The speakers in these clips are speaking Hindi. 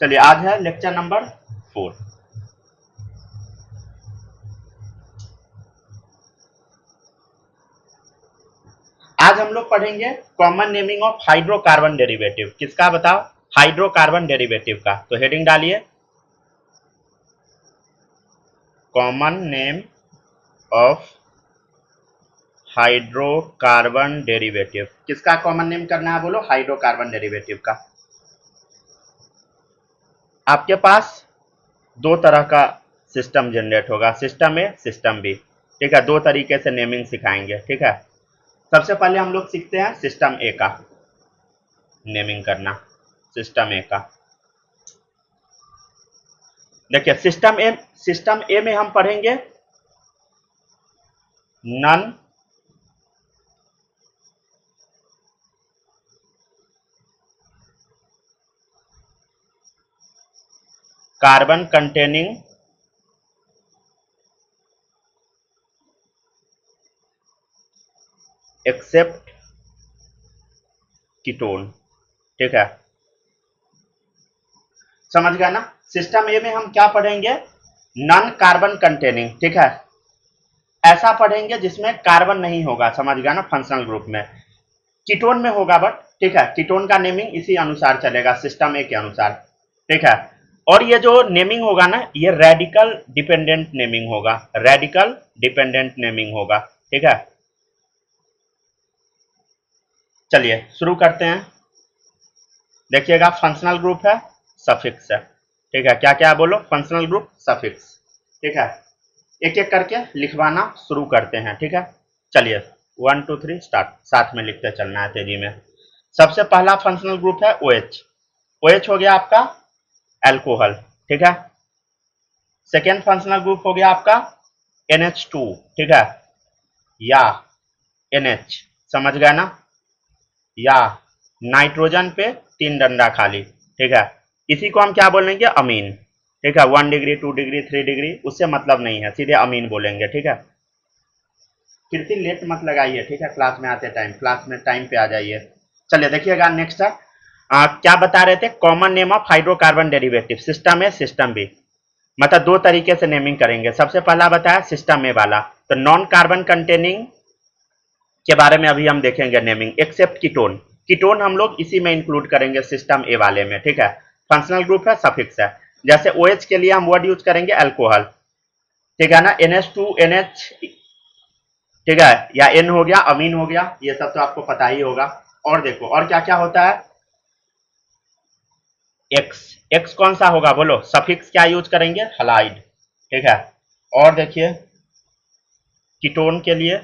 चलिए आज है लेक्चर नंबर 4। आज हम लोग पढ़ेंगे common naming of hydrocarbon derivative. किसका बताओ? हाइड्रोकार्बन डेरिवेटिव का। तो हेडिंग डालिए common name of hydrocarbon derivative. किसका कॉमन नेम करना है? बोलो हाइड्रोकार्बन डेरिवेटिव का। आपके पास दो तरह का सिस्टम जनरेट होगा, सिस्टम ए सिस्टम बी। ठीक है, दो तरीके से नेमिंग सिखाएंगे। ठीक है, सबसे पहले हम लोग सीखते हैं सिस्टम ए का नेमिंग करना। सिस्टम ए का देखिए, सिस्टम ए में हम पढ़ेंगे non carbon containing except ketone. ठीक है, समझ गया ना? सिस्टम ए में हम क्या पढ़ेंगे? Non carbon containing. ठीक है, ऐसा पढ़ेंगे जिसमें कार्बन नहीं होगा। समझ गया ना? फंक्शनल ग्रुप में कीटोन में होगा बट। ठीक है, कीटोन का नेमिंग इसी अनुसार चलेगा, सिस्टम ए के अनुसार। ठीक है, और ये जो नेमिंग होगा ना, ये रेडिकल डिपेंडेंट नेमिंग होगा। रेडिकल डिपेंडेंट नेमिंग होगा। ठीक है, चलिए शुरू करते हैं। देखिएगा, फंक्शनल ग्रुप है, सफिक्स है। ठीक है, क्या क्या बोलो? Functional group, suffix. ठीक है, एक एक करके लिखवाना शुरू करते हैं। ठीक है, चलिए 1 2 3 स्टार्ट। साथ में लिखते चलना है तेजी में। सबसे पहला फंक्शनल ग्रुप है OH। OH हो गया आपका एल्कोहल। ठीक है, सेकेंड फंक्शनल ग्रुप हो गया आपका NH2। ठीक है, या NH। समझ गया ना? या नाइट्रोजन पे 3 डंडा खाली। ठीक है, इसी को हम क्या बोलेंगे? अमीन। ठीक है, 1 डिग्री 2 डिग्री 3 डिग्री उससे मतलब नहीं है, सीधे अमीन बोलेंगे। ठीक है, कीर्ति लेट मत लगाइए। ठीक है, क्लास में आते टाइम, क्लास में टाइम पे आ जाइए। चलिए देखिएगा, नेक्स्ट है क्या बता रहे थे? Common name of hydrocarbon derivative. System A system B, मतलब दो तरीके से नेमिंग करेंगे। सबसे पहला बताया सिस्टम ए वाला, तो नॉन कार्बन कंटेनिंग के बारे में अभी हम देखेंगे नेमिंग। एक्सेप्ट कीटोन, कीटोन हम लोग इसी में इंक्लूड करेंगे सिस्टम ए वाले में। ठीक है, फंक्शनल ग्रुप है, सफिक्स है। जैसे OH के लिए हम वर्ड यूज करेंगे अल्कोहल। ठीक है ना? NH2NH। ठीक है, या N हो गया, अमीन हो गया, ये सब तो आपको पता ही होगा। और देखो और क्या क्या होता है? एक्स। एक्स कौन सा होगा बोलो? सफिक्स क्या यूज करेंगे? हलाइड। ठीक है, और देखिए कीटोन के लिए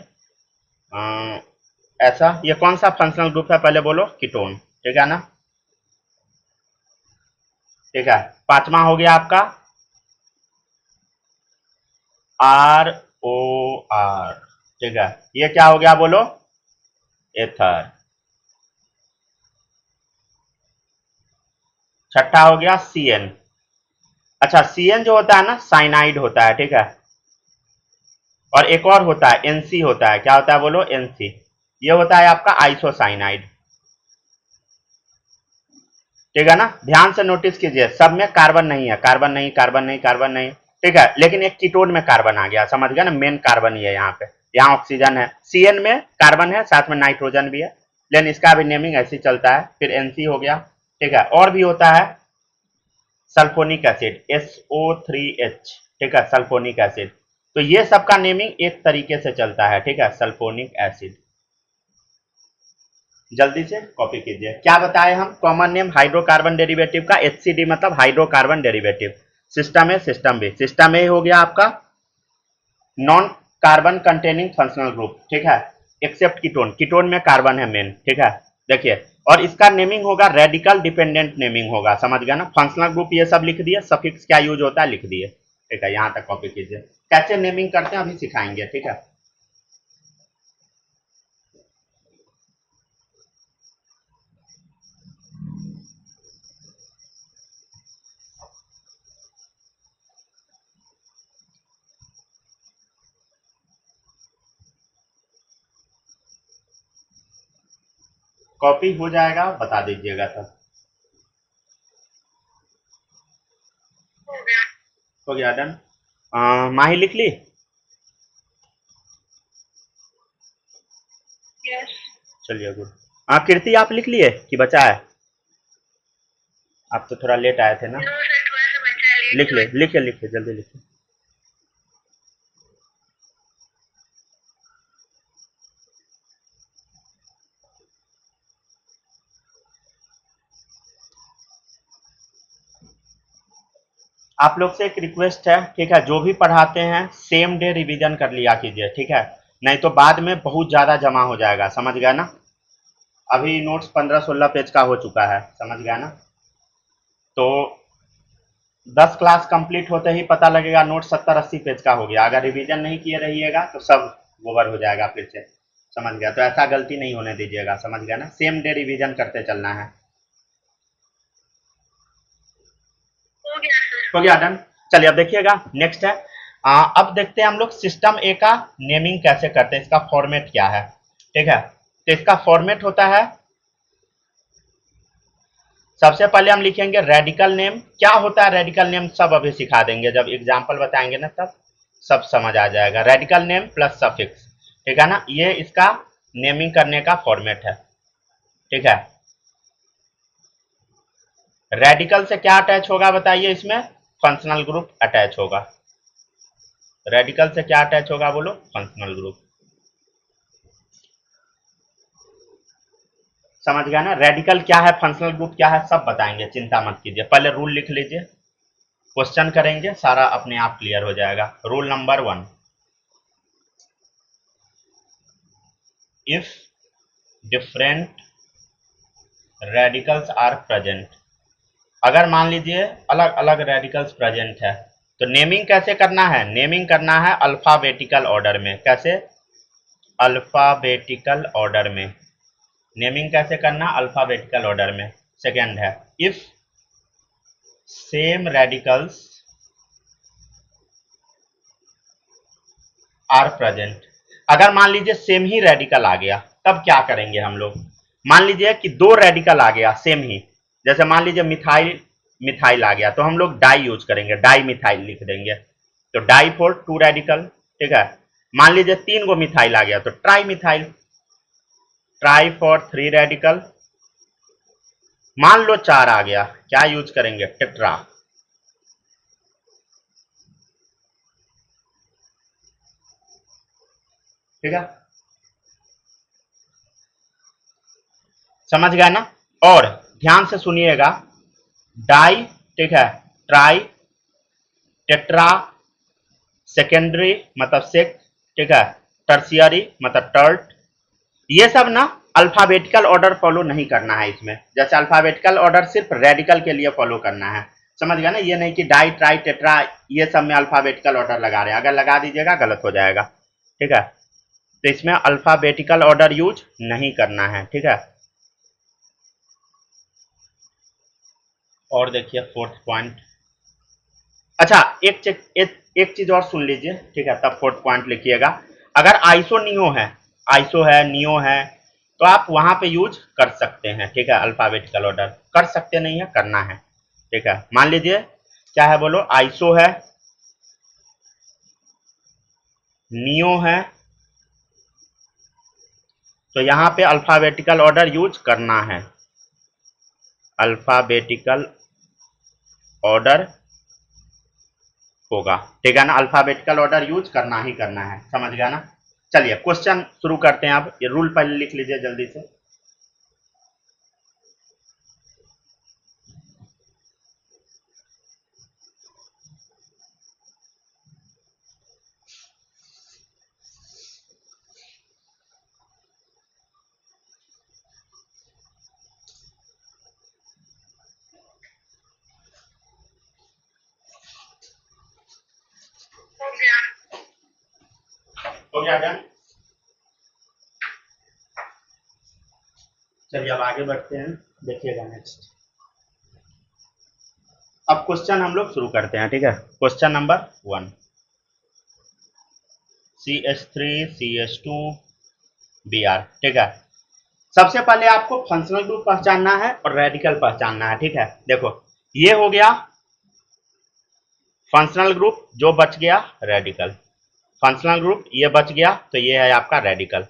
ऐसा, ये कौन सा फंक्शनल ग्रुप है? पहले बोलो कीटोन। ठीक है ना? ठीक है, पांचवा हो गया आपका ROR। ठीक है, ये क्या हो गया बोलो? एथर। छठा हो गया CN। अच्छा, CN जो होता है ना, साइनाइड होता है। ठीक है, और एक और होता है NC होता है। क्या होता है बोलो? NC। ये होता है आपका आइसोसाइनाइड। ठीक है ना? ध्यान से नोटिस कीजिए, सब में कार्बन नहीं है। कार्बन नहीं, कार्बन नहीं, कार्बन नहीं। ठीक है, लेकिन एक कीटोन में कार्बन आ गया। समझ गया ना? मेन कार्बन ही है यहाँ पे। यहाँ ऑक्सीजन है, CN में कार्बन है, साथ में नाइट्रोजन भी है, लेकिन इसका भी नेमिंग ऐसे ही चलता है। फिर NC हो गया। ठीक है, और भी होता है सल्फोनिक एसिड, SO3H। ठीक है, सल्फोनिक एसिड। तो ये सब का नेमिंग एक तरीके से चलता है। ठीक है, सल्फोनिक एसिड। जल्दी से कॉपी कीजिए। क्या बताए हम? कॉमन नेम हाइड्रोकार्बन डेरिवेटिव का, HCD मतलब hydrocarbon derivative. System A system B. System ए हो गया आपका non carbon containing functional group. ठीक है, एक्सेप्ट कीटोन, कीटोन में कार्बन है मेन। ठीक है, देखिए, और इसका नेमिंग होगा रेडिकल डिपेंडेंट नेमिंग होगा। समझ गया ना? फंक्शनल ग्रुप ये सब लिख दिए, सफिक्स क्या यूज होता है लिख दिए। ठीक है, यहां तक कॉपी कीजिए। कैसे नेमिंग करते हैं अभी सिखाएंगे। ठीक है, कॉपी हो जाएगा, बता दीजिएगा तब। हो गया डन। माही लिख ली? चलिए गुड। कीर्ति आप लिख लिए कि बचा है? आप तो थोड़ा लेट आए थे ना। लिख ले, लिखे लिखे जल्दी लिखे। आप लोग से एक रिक्वेस्ट है, ठीक है, जो भी पढ़ाते हैं सेम डे रिवीजन कर लिया कीजिए, ठीक है, नहीं तो बाद में बहुत ज़्यादा जमा हो जाएगा, समझ गया ना। अभी नोट्स 15-16 पेज का हो चुका है, समझ गया ना। तो 10 क्लास कंप्लीट होते ही पता लगेगा नोट 70-80 पेज का हो गया। अगर रिवीजन नहीं किए रहिएगा तो सब गोबर हो जाएगा फिर से, समझ गया। तो ऐसा गलती नहीं होने दीजिएगा, समझ गया ना। सेम डे रिवीजन करते चलना है। हो गया डन। चलिए अब देखिएगा नेक्स्ट है। अब देखते हैं हम लोग सिस्टम ए का नेमिंग कैसे करते हैं, इसका फॉर्मेट क्या है, ठीक है। तो इसका फॉर्मेट होता है, सबसे पहले हम लिखेंगे रेडिकल नेम। क्या होता है रेडिकल नेम, सब अभी सिखा देंगे, जब एग्जाम्पल बताएंगे ना तब सब समझ आ जाएगा। रेडिकल नेम प्लस सफिक्स, ठीक है ना, ये इसका नेमिंग करने का फॉर्मेट है, ठीक है। रेडिकल से क्या अटैच होगा बताइए, इसमें फंक्शनल ग्रुप अटैच होगा। रेडिकल से क्या अटैच होगा बोलो, फंक्शनल ग्रुप। समझ गया ना, रेडिकल क्या है, फंक्शनल ग्रुप क्या है, सब बताएंगे, चिंता मत कीजिए। पहले रूल लिख लीजिए, क्वेश्चन करेंगे, सारा अपने आप क्लियर हो जाएगा। Rule number 1, if different radicals are present, अगर मान लीजिए अलग अलग रेडिकल्स प्रेजेंट है तो नेमिंग कैसे करना है, नेमिंग करना है अल्फाबेटिकल ऑर्डर में। कैसे, अल्फाबेटिकल ऑर्डर में। नेमिंग कैसे करना, अल्फाबेटिकल ऑर्डर में। सेकेंड है, if same radicals are present, अगर मान लीजिए सेम ही रेडिकल आ गया तब क्या करेंगे हम लोग। मान लीजिए कि दो रेडिकल आ गया सेम ही, जैसे मान लीजिए मिथाइल मिथाइल आ गया तो हम लोग डाई यूज करेंगे, डाई मिथाइल लिख देंगे। तो डाई फॉर 2 रेडिकल, ठीक है। मान लीजिए 3 गो मिथाइल आ गया तो tri methyl, try for 3 radical. मान लो 4 आ गया, क्या यूज करेंगे, टेट्रा। ठीक है, समझ गया ना। और ध्यान से सुनिएगा, डाई, ठीक है, ट्राई, टेट्रा, सेकेंडरी मतलब सेक, ठीक है, टर्सियरी मतलब टर्ट, ये सब ना अल्फाबेटिकल ऑर्डर फॉलो नहीं करना है इसमें। जैसे अल्फाबेटिकल ऑर्डर सिर्फ रेडिकल के लिए फॉलो करना है, समझ गया ना। ये नहीं कि डाई ट्राई टेट्रा ये सब में अल्फाबेटिकल ऑर्डर लगा रहे हैं, अगर लगा दीजिएगा गलत हो जाएगा, ठीक है। तो इसमें अल्फाबेटिकल ऑर्डर यूज नहीं करना है, ठीक है। और देखिए 4th पॉइंट, अच्छा एक चीज और सुन लीजिए, ठीक है, तब 4th पॉइंट लिखिएगा। अगर आइसो नियो है, आइसो है, नियो है, तो आप वहां पे यूज कर सकते हैं, ठीक है। अल्फाबेटिकल ऑर्डर कर सकते नहीं है, करना है, ठीक है। मान लीजिए क्या है बोलो, आइसो है, नियो है, तो यहां पे अल्फाबेटिकल ऑर्डर यूज करना है, अल्फाबेटिकल ऑर्डर होगा, ठीक है ना। अल्फाबेटिकल ऑर्डर यूज करना ही करना है, समझ गया ना। चलिए क्वेश्चन शुरू करते हैं। अब ये रूल पहले लिख लीजिए जल्दी से। हो गया डन। चलिए अब आगे बढ़ते हैं, देखिएगा नेक्स्ट। अब क्वेश्चन हम लोग शुरू करते हैं, ठीक है। Question number 1, CH3 CH2 Br, ठीक है। सबसे पहले आपको फंक्शनल ग्रुप पहचानना है और रेडिकल पहचानना है, ठीक है। देखो ये हो गया फंक्शनल ग्रुप, जो बच गया रेडिकल। फंक्शनल ग्रुप ये बच गया, तो ये है आपका रेडिकल,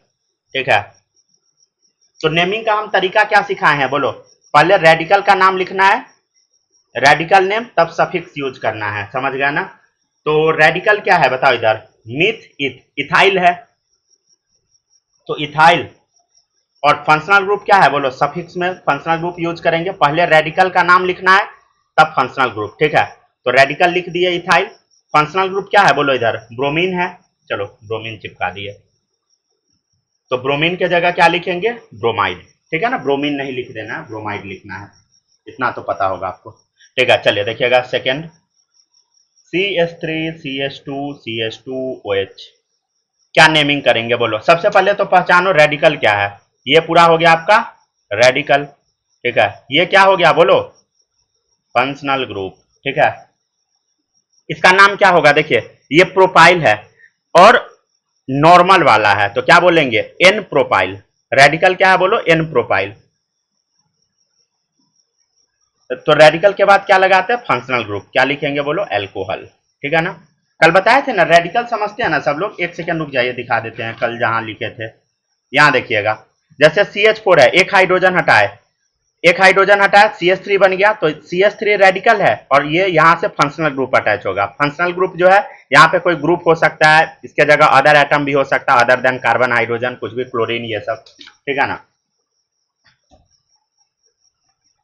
ठीक है। तो नेमिंग का हम तरीका क्या सिखाए हैं बोलो। पहले रेडिकल का नाम लिखना है, रेडिकल नेम, तब सफिक्स यूज करना है, समझ गया ना। तो रेडिकल क्या है बताओ इधर, मिथ इथाइल है, तो इथाइल। और फंक्शनल ग्रुप क्या है बोलो, सफिक्स में फंक्शनल ग्रुप यूज करेंगे। पहले रेडिकल का नाम लिखना है तब फंक्शनल ग्रुप, ठीक है। तो रेडिकल लिख दिए इथाइल। फंक्शनल ग्रुप क्या है बोलो इधर, ब्रोमीन है, चलो ब्रोमीन चिपका दिए। तो ब्रोमीन के जगह क्या लिखेंगे, ब्रोमाइड, ठीक है ना। ब्रोमीन नहीं लिख देना है, ब्रोमाइड लिखना है, इतना तो पता होगा आपको, ठीक है। चलिए देखिएगा सेकेंड, CH3 CH2 CH2OH, क्या नेमिंग करेंगे बोलो। सबसे पहले तो पहचानो रेडिकल क्या है, ये पूरा हो गया आपका रेडिकल, ठीक है। ये क्या हो गया बोलो, फंक्शनल ग्रुप, ठीक है। इसका नाम क्या होगा, देखिए ये प्रोपाइल है और नॉर्मल वाला है, तो क्या बोलेंगे, एन प्रोपाइल। रेडिकल क्या है बोलो, एन प्रोपाइल। तो रेडिकल के बाद क्या लगाते हैं, फंक्शनल ग्रुप, क्या लिखेंगे बोलो, एल्कोहल, ठीक है ना। कल बताए थे ना रेडिकल, समझते हैं ना सब लोग। एक सेकंड रुक जाइए, दिखा देते हैं कल जहां लिखे थे। यहां देखिएगा, जैसे CH4 है, एक हाइड्रोजन हटाए, एक हाइड्रोजन हटाया, CH3 बन गया, तो CH3 रेडिकल है और ये यहां से फंक्शनल ग्रुप अटैच होगा। फंक्शनल ग्रुप जो है, यहाँ पे कोई ग्रुप हो सकता है, इसके जगह अदर एटम भी हो सकता है, अदर देन कार्बन, हाइड्रोजन, कुछ भी, क्लोरीन, ये सब, ठीक है ना।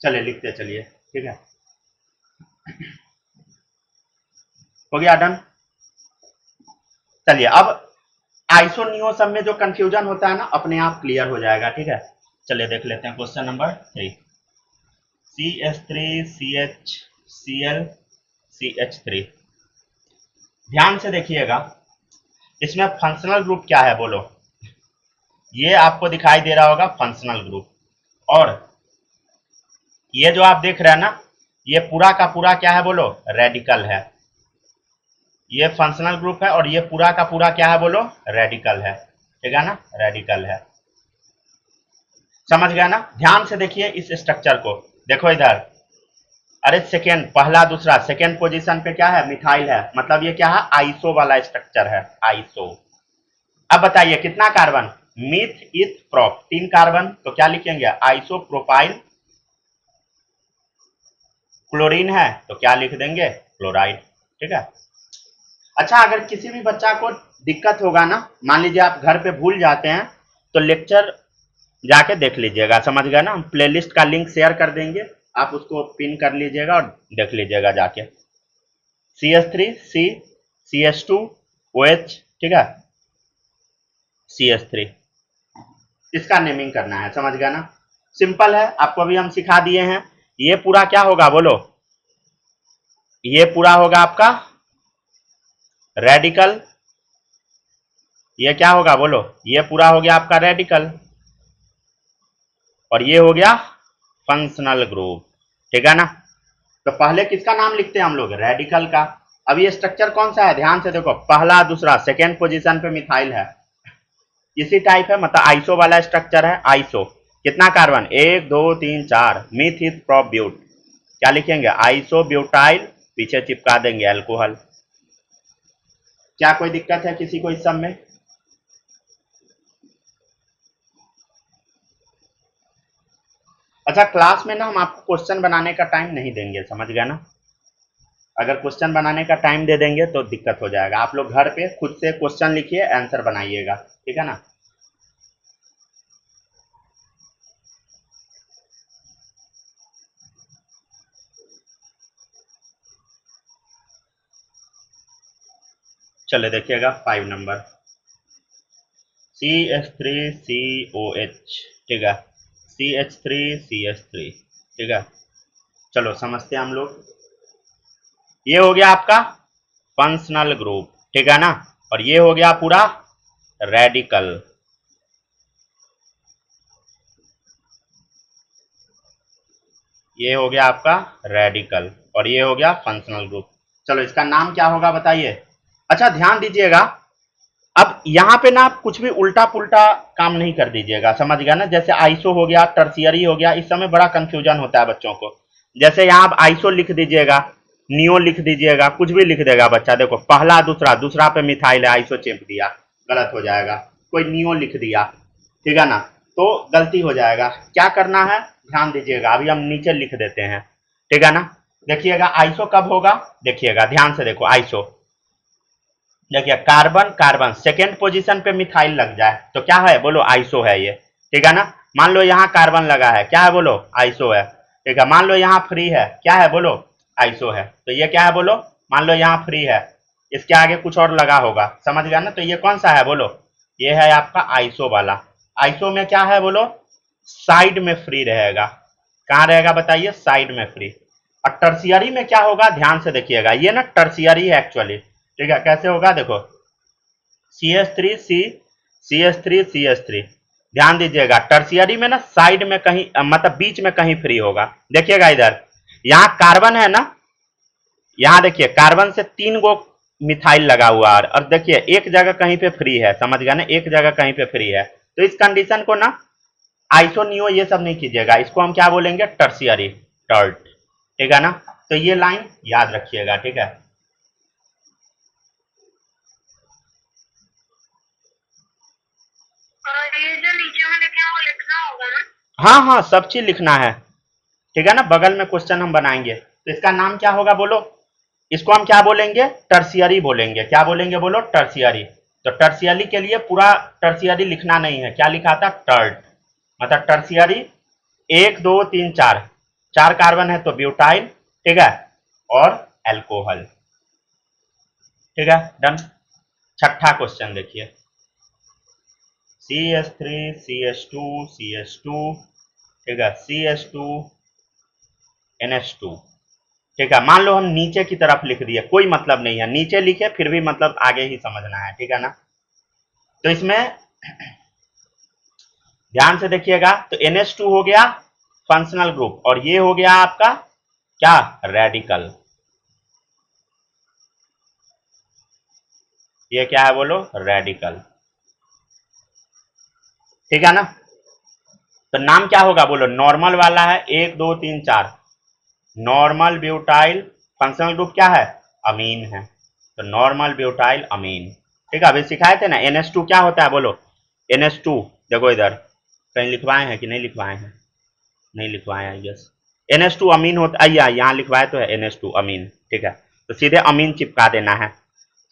चलिए लिखते चलिए, ठीक है, हो गया डन। चलिए अब आइसोनियो सब में जो कंफ्यूजन होता है ना, अपने आप क्लियर हो जाएगा, ठीक है। चलिए देख लेते हैं question number 3, CH3 CHCl CH3। ध्यान से देखिएगा, इसमें फंक्शनल ग्रुप क्या है बोलो, ये आपको दिखाई दे रहा होगा फंक्शनल ग्रुप, और ये जो आप देख रहे हैं ना, ये पूरा का पूरा क्या है बोलो, रेडिकल है। ये फंक्शनल ग्रुप है और ये पूरा का पूरा क्या है बोलो, रेडिकल है, ठीक है ना, रेडिकल है। समझ गया ना। ध्यान से देखिए इस स्ट्रक्चर को, देखो इधर, अरे सेकेंड, पहला दूसरा, सेकेंड पोजीशन पे क्या है, मिथाइल है, मतलब ये क्या है, आइसो वाला स्ट्रक्चर है, आइसो। अब बताइए कितना carbon, myth eth prop, 3 carbon, तो क्या लिखेंगे, आइसो प्रोपाइल। क्लोरीन है तो क्या लिख देंगे, क्लोराइड, ठीक है। अच्छा, अगर किसी भी बच्चा को दिक्कत होगा ना, मान लीजिए आप घर पे भूल जाते हैं, तो लेक्चर जाके देख लीजिएगा, समझ गया ना। हम प्लेलिस्ट का लिंक शेयर कर देंगे, आप उसको पिन कर लीजिएगा और देख लीजिएगा जाके। CH3 C CH2OH, ठीक है, CH3, इसका नेमिंग करना है, समझ गया ना। सिंपल है, आपको अभी हम सिखा दिए हैं। ये पूरा क्या होगा बोलो, ये पूरा होगा आपका रेडिकल, ये क्या होगा बोलो, ये पूरा हो गया आपका रेडिकल, और ये हो गया फंक्शनल ग्रुप, ठीक है ना। तो पहले किसका नाम लिखते हैं हम लोग, रेडिकल का। अब ये स्ट्रक्चर कौन सा है, ध्यान से देखो, पहला दूसरा, सेकेंड पोजीशन पे मिथाइल है, इसी टाइप है, मतलब आइसो वाला स्ट्रक्चर है, आइसो। कितना carbon, 1 2 3 4, meth eth prop but, क्या लिखेंगे, आइसो ब्यूटाइल, पीछे चिपका देंगे अल्कोहल। क्या कोई दिक्कत है किसी को इस सब में। अच्छा, क्लास में ना हम आपको क्वेश्चन बनाने का टाइम नहीं देंगे, समझ गया ना। अगर क्वेश्चन बनाने का टाइम दे देंगे तो दिक्कत हो जाएगा। आप लोग घर पे खुद से क्वेश्चन लिखिए, आंसर बनाइएगा, ठीक है ना। चले देखिएगा 5 नंबर, CH3COH, ठीक है, CH3CH3, ठीक है। चलो समझते हैं हम लोग। ये हो गया आपका फंक्शनल ग्रुप, ठीक है ना, और ये हो गया पूरा रेडिकल। ये हो गया आपका रेडिकल और ये हो गया फंक्शनल ग्रुप। चलो इसका नाम क्या होगा बताइए। अच्छा ध्यान दीजिएगा, अब यहाँ पे ना आप कुछ भी उल्टा पुल्टा काम नहीं कर दीजिएगा, समझ गया ना। जैसे आइसो हो गया, टर्सियरी हो गया, इस समय बड़ा कंफ्यूजन होता है बच्चों को। जैसे यहाँ आप आइसो लिख दीजिएगा, नियो लिख दीजिएगा, कुछ भी लिख देगा बच्चा। देखो पहला दूसरा, दूसरा पे मिथाइल है, आइसो चिप दिया, गलत हो जाएगा। कोई नियो लिख दिया, ठीक है ना, तो गलती हो जाएगा। क्या करना है ध्यान दीजिएगा। अभी हम नीचे लिख देते हैं, ठीक है ना। देखिएगा आइसो कब होगा, देखिएगा ध्यान से देखो। आइसो देखिए, कार्बन कार्बन सेकेंड पोजीशन पे मिथाइल लग जाए तो क्या है बोलो, आइसो है ये, ठीक है ना। मान लो यहाँ कार्बन लगा है, क्या है बोलो, आइसो है, ठीक है। मान लो यहाँ फ्री है, क्या है बोलो, आइसो है। तो ये क्या है बोलो, मान लो यहाँ फ्री है, इसके आगे कुछ और लगा होगा, समझ गया ना। तो ये कौन सा है बोलो, ये है आपका आइसो वाला। आइसो में क्या है बोलो, साइड में फ्री रहेगा। कहाँ रहेगा बताइए, साइड में फ्री। और टर्सियरी में क्या होगा, ध्यान से देखिएगा, ये ना टर्सियरी है एक्चुअली, ठीक है। कैसे होगा देखो, CH3 ध्यान दीजिएगा। टर्सियरी में ना साइड में कहीं मतलब बीच में कहीं फ्री होगा। देखिएगा इधर, यहाँ कार्बन है ना, यहाँ देखिए कार्बन से 3 गो मिथाइल लगा हुआ है, और देखिए एक जगह कहीं पे फ्री है, समझ गया ना, एक जगह कहीं पे फ्री है। तो इस कंडीशन को ना आइसोनियो ये सब नहीं कीजिएगा, इसको हम क्या बोलेंगे, टर्सियरी, टर्ट, ठीक है ना। तो ये लाइन याद रखिएगा, ठीक है। और ये जो नीचे में लिखे हैं वो लिखना होगा ना? हाँ हाँ, सब चीज लिखना है, ठीक है ना। बगल में क्वेश्चन हम बनाएंगे। तो इसका नाम क्या होगा बोलो, इसको हम क्या बोलेंगे, टर्सियरी बोलेंगे। क्या बोलेंगे बोलो, टर्सियरी। तो टर्सियरी के लिए पूरा टर्सियरी लिखना नहीं है, क्या लिखा था, टर्ट, मतलब टर्सियरी। 1 2 3 4, 4 कार्बन है तो ब्यूटाइल, ठीक है, और एल्कोहल, ठीक है, डन। छठा क्वेश्चन देखिए, CH3 CH2 ठीक है, CH2 NH2, ठीक है। मान लो हम नीचे की तरफ लिख दिए, कोई मतलब नहीं है, नीचे लिखे फिर भी मतलब आगे ही समझना है, ठीक है ना। तो इसमें ध्यान से देखिएगा, तो NH2 हो गया फंक्शनल ग्रुप, और ये हो गया आपका क्या, रेडिकल। ये क्या है बोलो, रेडिकल, ठीक है ना। तो नाम क्या होगा बोलो, नॉर्मल वाला है 1 2 3 4, नॉर्मल ब्यूटाइल, फंक्शनल ग्रुप क्या है, अमीन है, तो नॉर्मल ब्यूटाइल अमीन, ठीक है। अभी सिखाए थे ना NH2 क्या होता है बोलो, NH2 देखो इधर कहीं लिखवाए हैं कि नहीं लिखवाए हैं, नहीं लिखवाए हैं, यस। NH2 अमीन होता है, यहाँ लिखवाए तो है NH2 अमीन, ठीक है। तो सीधे अमीन चिपका देना है,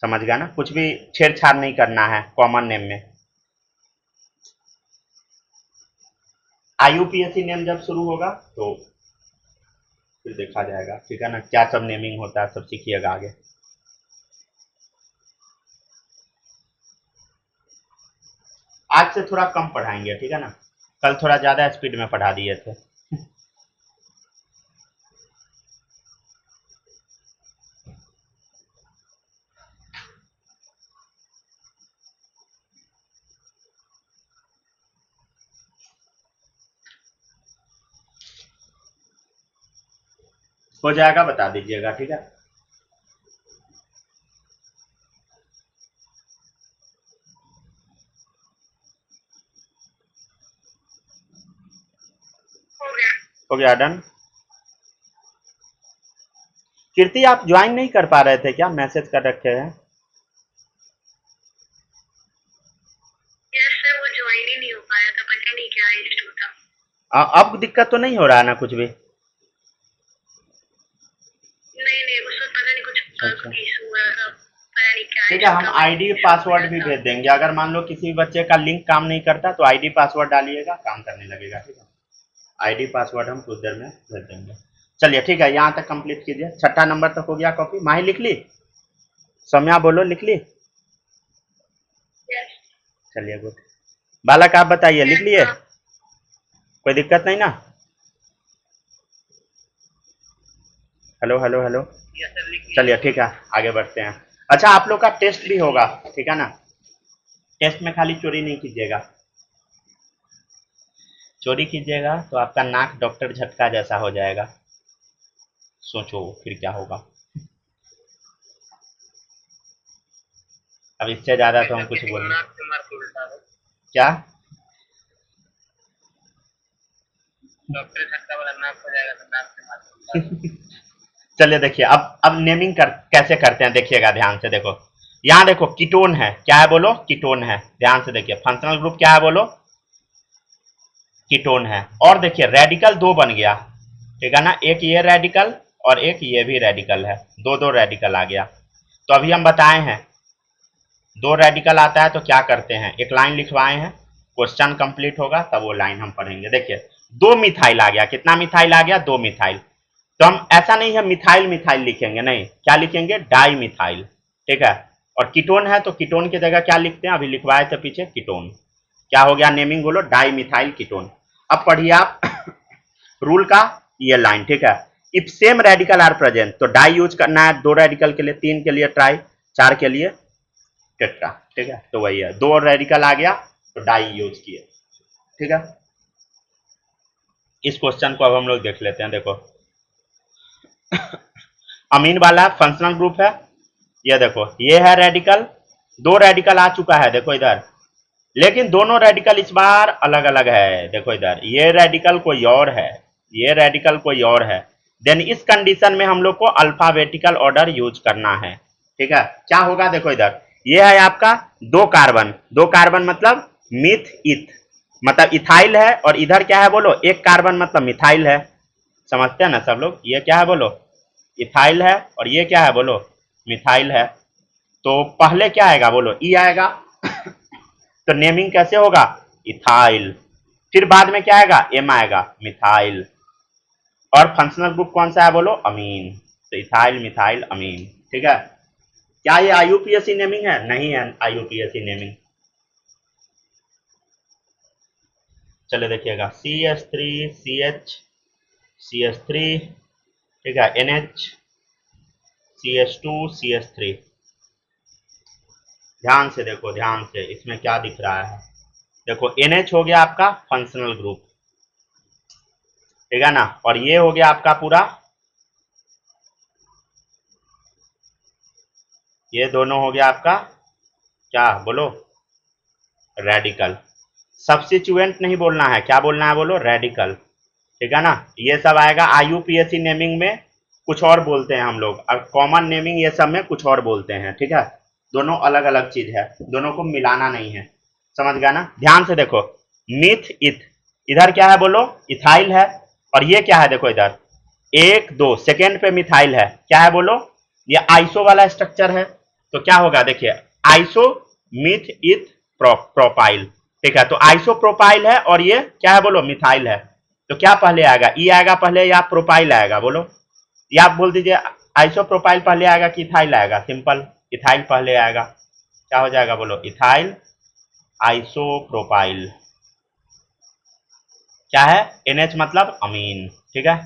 समझ गया ना, कुछ भी छेड़छाड़ नहीं करना है कॉमन नेम में। IUPAC नेम जब शुरू होगा तो फिर देखा जाएगा, ठीक है ना, क्या सब नेमिंग होता है, सब सीखिएगा आगे। आज से थोड़ा कम पढ़ाएंगे, ठीक है ना, कल थोड़ा ज़्यादा स्पीड में पढ़ा दिए थे। हो जाएगा बता दीजिएगा, ठीक है। हो गया। हो गया, डन। कीर्ति आप ज्वाइन नहीं कर पा रहे थे क्या, मैसेज कर रखे हैं। यस सर, वो ज्वाइन ही नहीं हो पाया था, पता नहीं क्या इशू था। अब दिक्कत तो नहीं हो रहा है ना कुछ भी। नहीं नहीं, उसको पता नहीं कुछ अच्छा, इशू है, पता नहीं क्या ठीक है, इशू हम था, आईडी मैंने पासवर्ड बोला भी था। भेज देंगे। अगर मान लो किसी बच्चे का लिंक काम नहीं करता तो आईडी पासवर्ड डालिएगा, काम करने लगेगा, ठीक है। आईडी पासवर्ड हम कुछ देर में भेज देंगे। चलिए ठीक है, यहाँ तक कंप्लीट कीजिए, छठा नंबर तक हो गया कॉपी। माही लिख ली, सौम्या बोलो लिख ली, यस। चलिए गुड। बालक आप बताइए लिख यस लिए, हाँ। कोई दिक्कत नहीं ना। Hello hello hello, yes sir, लिख लिया। चलिए ठीक है, आगे बढ़ते हैं। अच्छा आप लोग का टेस्ट भी होगा, ठीक है ना, टेस्ट में खाली चोरी नहीं कीजिएगा। चोरी कीजिएगा तो आपका नाक डॉक्टर झटका जैसा हो जाएगा, सोचो फिर क्या होगा। अब इससे ज्यादा तो हम कुछ बोल नहीं। क्या? डॉक्टर छक्का वाला नाक हो जाएगा तो नाक से मार चलिए देखिए, अब नेमिंग कैसे करते हैं देखिएगा ध्यान से। देखो यहाँ देखो कीटोन है, क्या है बोलो? कीटोन है। ध्यान से देखिए फंक्शनल ग्रुप क्या है बोलो? कीटोन है। और देखिए रेडिकल दो बन गया, ठीक है ना, एक ये रेडिकल और एक ये भी रेडिकल है, दो दो रेडिकल आ गया। तो अभी हम बताए हैं दो रेडिकल आता है तो क्या करते हैं, एक लाइन लिखवाए हैं, क्वेश्चन कंप्लीट होगा तब वो लाइन हम पढ़ेंगे। देखिए दो मिथाइल आ गया, कितना मिथाइल आ गया? दो मिथाइल। तो हम ऐसा नहीं है मिथाइल मिथाइल लिखेंगे, नहीं, क्या लिखेंगे? डाई मिथाइल, ठीक है। और कीटोन है तो कीटोन की जगह क्या लिखते हैं? अभी लिखवाए थे पीछे कीटोन। क्या हो गया नेमिंग बोलो? Di methyl ketone. अब पढ़िए आप रूल का ये लाइन, ठीक है। If same radical are present, तो डाई यूज करना है दो रेडिकल के लिए, तीन के लिए ट्राई, चार के लिए टेट्रा, ठीक है। तो वही है, दो रेडिकल आ गया तो डाई यूज किए, ठीक है। इस क्वेश्चन को अब हम लोग देख लेते हैं। देखो अमीन वाला फंक्शनल ग्रुप है, ये देखो ये है रेडिकल, दो रेडिकल आ चुका है देखो इधर, लेकिन दोनों रेडिकल इस बार अलग अलग है। देखो इधर ये रेडिकल कोई और है, ये रेडिकल कोई और है। देन इस कंडीशन में हम लोग को अल्फाबेटिकल ऑर्डर यूज करना है, ठीक है। क्या होगा देखो इधर, ये है आपका दो कार्बन, दो कार्बन मतलब मिथ इथ, मतलब इथाइल है, और इधर क्या है बोलो? एक कार्बन मतलब मिथाइल है। समझते हैं ना सब लोग? ये क्या है बोलो? इथाइल है, और ये क्या है बोलो? मिथाइल है। तो पहले क्या आएगा बोलो? ई आएगा तो नेमिंग कैसे होगा? इथाइल। फिर बाद में क्या आएगा? एम आएगा, मिथाइल। और फंक्शनल ग्रुप कौन सा है बोलो? अमीन। तो इथाइल मिथाइल अमीन, ठीक है। क्या ये आईयूपीएसी नेमिंग है? नहीं है आईयूपीएसी नेमिंग। चले देखिएगा CH3 CH3, ठीक है, NH CH2 CH3। ध्यान से देखो, ध्यान से, इसमें क्या दिख रहा है? देखो NH हो गया आपका फंक्शनल ग्रुप, ठीक है ना, और ये हो गया आपका पूरा, ये दोनों हो गया आपका क्या बोलो? रेडिकल। सब्स्टिट्यूएंट नहीं बोलना है, क्या बोलना है बोलो? रेडिकल, ठीक है ना। ये सब आएगा आईयूपीएसी नेमिंग में, कुछ और बोलते हैं हम लोग, और कॉमन नेमिंग ये सब में कुछ और बोलते हैं, ठीक है। दोनों अलग अलग चीज है, दोनों को मिलाना नहीं है, समझ गया ना। ध्यान से देखो मिथ इथ, इधर क्या है बोलो? इथाइल है, और ये क्या है देखो इधर, एक दो सेकेंड पे मिथाइल है, क्या है बोलो? ये आइसो वाला स्ट्रक्चर है। तो क्या होगा देखिए, आइसो मिथ इथ प्रोपाइल, ठीक है। तो आइसो प्रोपाइल है, और ये क्या है बोलो? मिथाइल है। तो क्या पहले आएगा? ई आएगा पहले या प्रोपाइल आएगा बोलो? या आप बोल दीजिए आइसो प्रोपाइल पहले आएगा कि इथाइल आएगा? सिंपल, इथाइल पहले आएगा। क्या हो जाएगा बोलो? Ethyl iso propyl. क्या है? NH मतलब अमीन, ठीक है।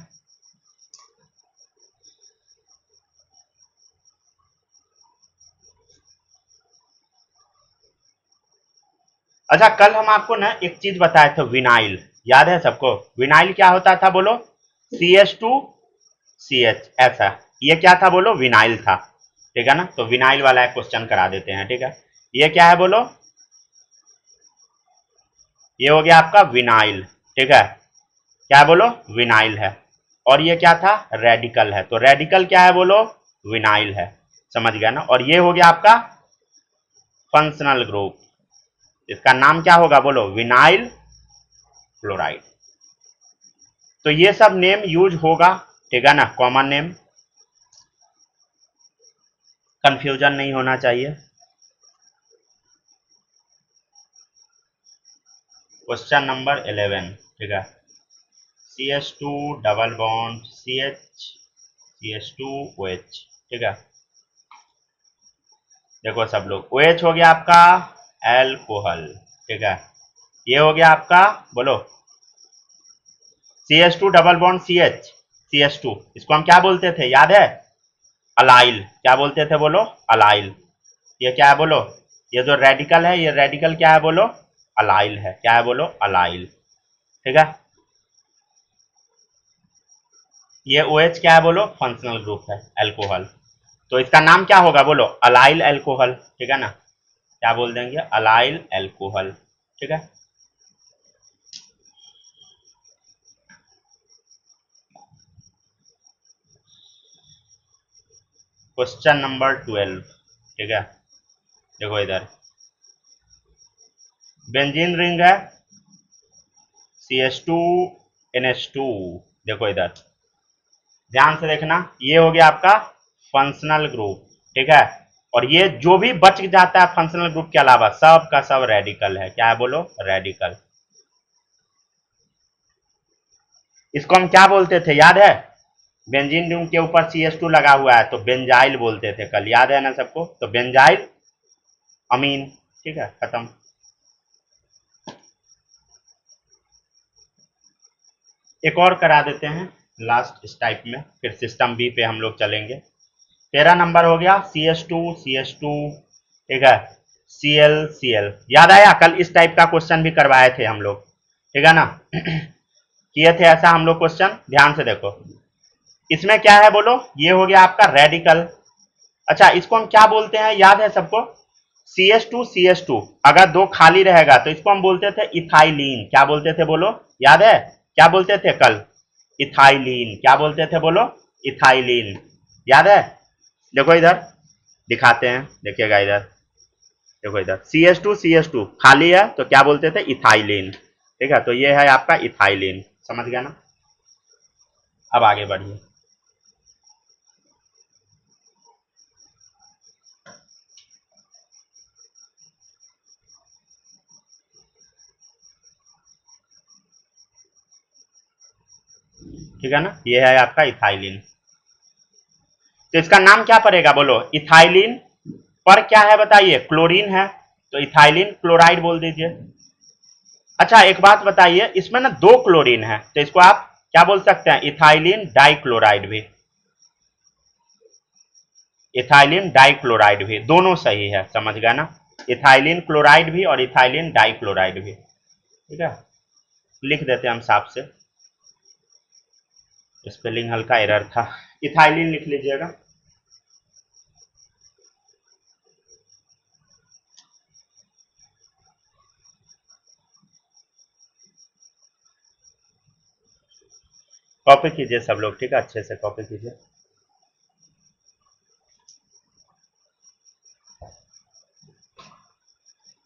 अच्छा कल हम आपको ना एक चीज बताए थे, विनाइल, याद है सबको? विनाइल क्या होता था बोलो? CH2CH, ऐसा, ये क्या था बोलो? विनाइल था, ठीक है ना। तो विनाइल वाला एक क्वेश्चन करा देते हैं, ठीक है। ये क्या है बोलो? ये हो गया आपका विनाइल, ठीक है। क्या है बोलो? विनाइल है। और ये क्या था? रेडिकल है। तो रेडिकल क्या है बोलो? विनाइल है, समझ गया ना। और ये हो गया आपका फंक्शनल ग्रुप, इसका नाम क्या होगा बोलो? Vinyl chloride. तो ये सब नेम यूज होगा, ठीक है ना, कॉमन नेम, कंफ्यूजन नहीं होना चाहिए। क्वेश्चन नंबर 11, ठीक है। CH2 double bond CH CH2OH, ठीक है। देखो सब लोग, OH हो गया आपका एल्कोहल, ठीक है। ये हो गया आपका बोलो CH2 डबल बॉन्ड CH2, इसको हम क्या बोलते थे याद है? अलाइल। क्या बोलते थे बोलो? अलाइल। ये क्या है बोलो? ये जो रेडिकल है, ये रेडिकल क्या है बोलो? अलाइल है। क्या है बोलो? अलाइल, ठीक है। ये OH क्या है बोलो? फंक्शनल ग्रुप है, एल्कोहल। तो इसका नाम क्या होगा बोलो? अलाइल एल्कोहल, ठीक है ना। क्या बोल देंगे? Allyl alcohol. ठीक है, क्वेश्चन नंबर 12। ठीक है, देखो इधर बेंजीन रिंग है CH2NH2। देखो इधर ध्यान से देखना, ये हो गया आपका फंक्शनल ग्रुप। ठीक है, और ये जो भी बच जाता है फंक्शनल ग्रुप के अलावा सब का सब रेडिकल है। क्या है बोलो? रेडिकल। इसको हम क्या बोलते थे याद है? बेंजीन रिंग के ऊपर CH2 लगा हुआ है तो बेंजाइल बोलते थे कल, याद है ना सबको? तो बेंजाइल अमीन। ठीक है, खत्म। एक और करा देते हैं लास्ट इस टाइप में, फिर सिस्टम बी पे हम लोग चलेंगे। 13 नंबर हो गया CH2। ठीक है, Cl। याद आया? कल इस टाइप का क्वेश्चन भी करवाए थे हम लोग। ठीक है ना? किए थे ऐसा हम लोग क्वेश्चन, ध्यान से देखो। इसमें क्या है बोलो? ये हो गया आपका रेडिकल। अच्छा, इसको हम क्या बोलते हैं याद है सबको? CH2 अगर दो खाली रहेगा तो इसको हम बोलते थे इथाइलिन। क्या बोलते थे बोलो? याद है? क्या बोलते थे कल? इथाइलिन। क्या बोलते थे बोलो? इथाइलिन। याद है? देखो इधर दिखाते हैं, देखिएगा इधर, देखो इधर CH2 खाली है तो क्या बोलते थे? इथाइलिन। ठीक है, तो ये है आपका इथाइलिन। समझ गया ना? अब आगे बढ़िए। ठीक है ना? ये है आपका इथाइलिन। तो इसका नाम क्या पड़ेगा बोलो? इथाइलिन पर क्या है बताइए? क्लोरीन है, तो इथाइलिन क्लोराइड बोल दीजिए। अच्छा, एक बात बताइए, इसमें ना दो क्लोरीन है तो इसको आप क्या बोल सकते हैं? इथाइलिन डाइक्लोराइड भी। इथाइलिन डाइक्लोराइड भी, दोनों सही है। समझ गया ना? इथाइलिन क्लोराइड भी और इथाइलिन डाइक्लोराइड भी। ठीक है, लिख देते हैं हम साफ से, स्पेलिंग हल्का एरर था। इथाइलिन लिख लीजिएगा। कॉपी कीजिए सब लोग, ठीक है? अच्छे से कॉपी कीजिए।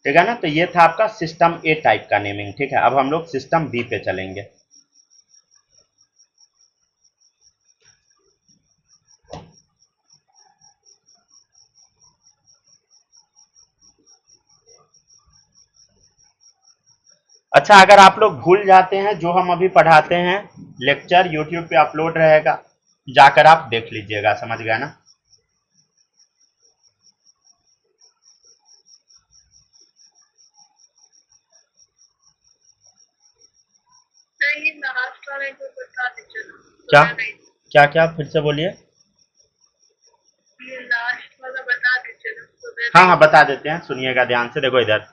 ठीक है ना? तो ये था आपका सिस्टम ए टाइप का नेमिंग। ठीक है, अब हम लोग सिस्टम बी पे चलेंगे। अच्छा, अगर आप लोग भूल जाते हैं जो हम अभी पढ़ाते हैं, लेक्चर यूट्यूब पे अपलोड रहेगा, जाकर आप देख लीजिएगा। समझ गया ना? नहीं, लास्ट वाले को बता दीजिए ना। क्या सुना नहीं। क्या क्या फिर से बोलिए। ये लास्ट वाला बता दीजिए ना, सुना हाँ नहीं। हाँ, बता देते हैं, सुनिएगा ध्यान से। देखो इधर,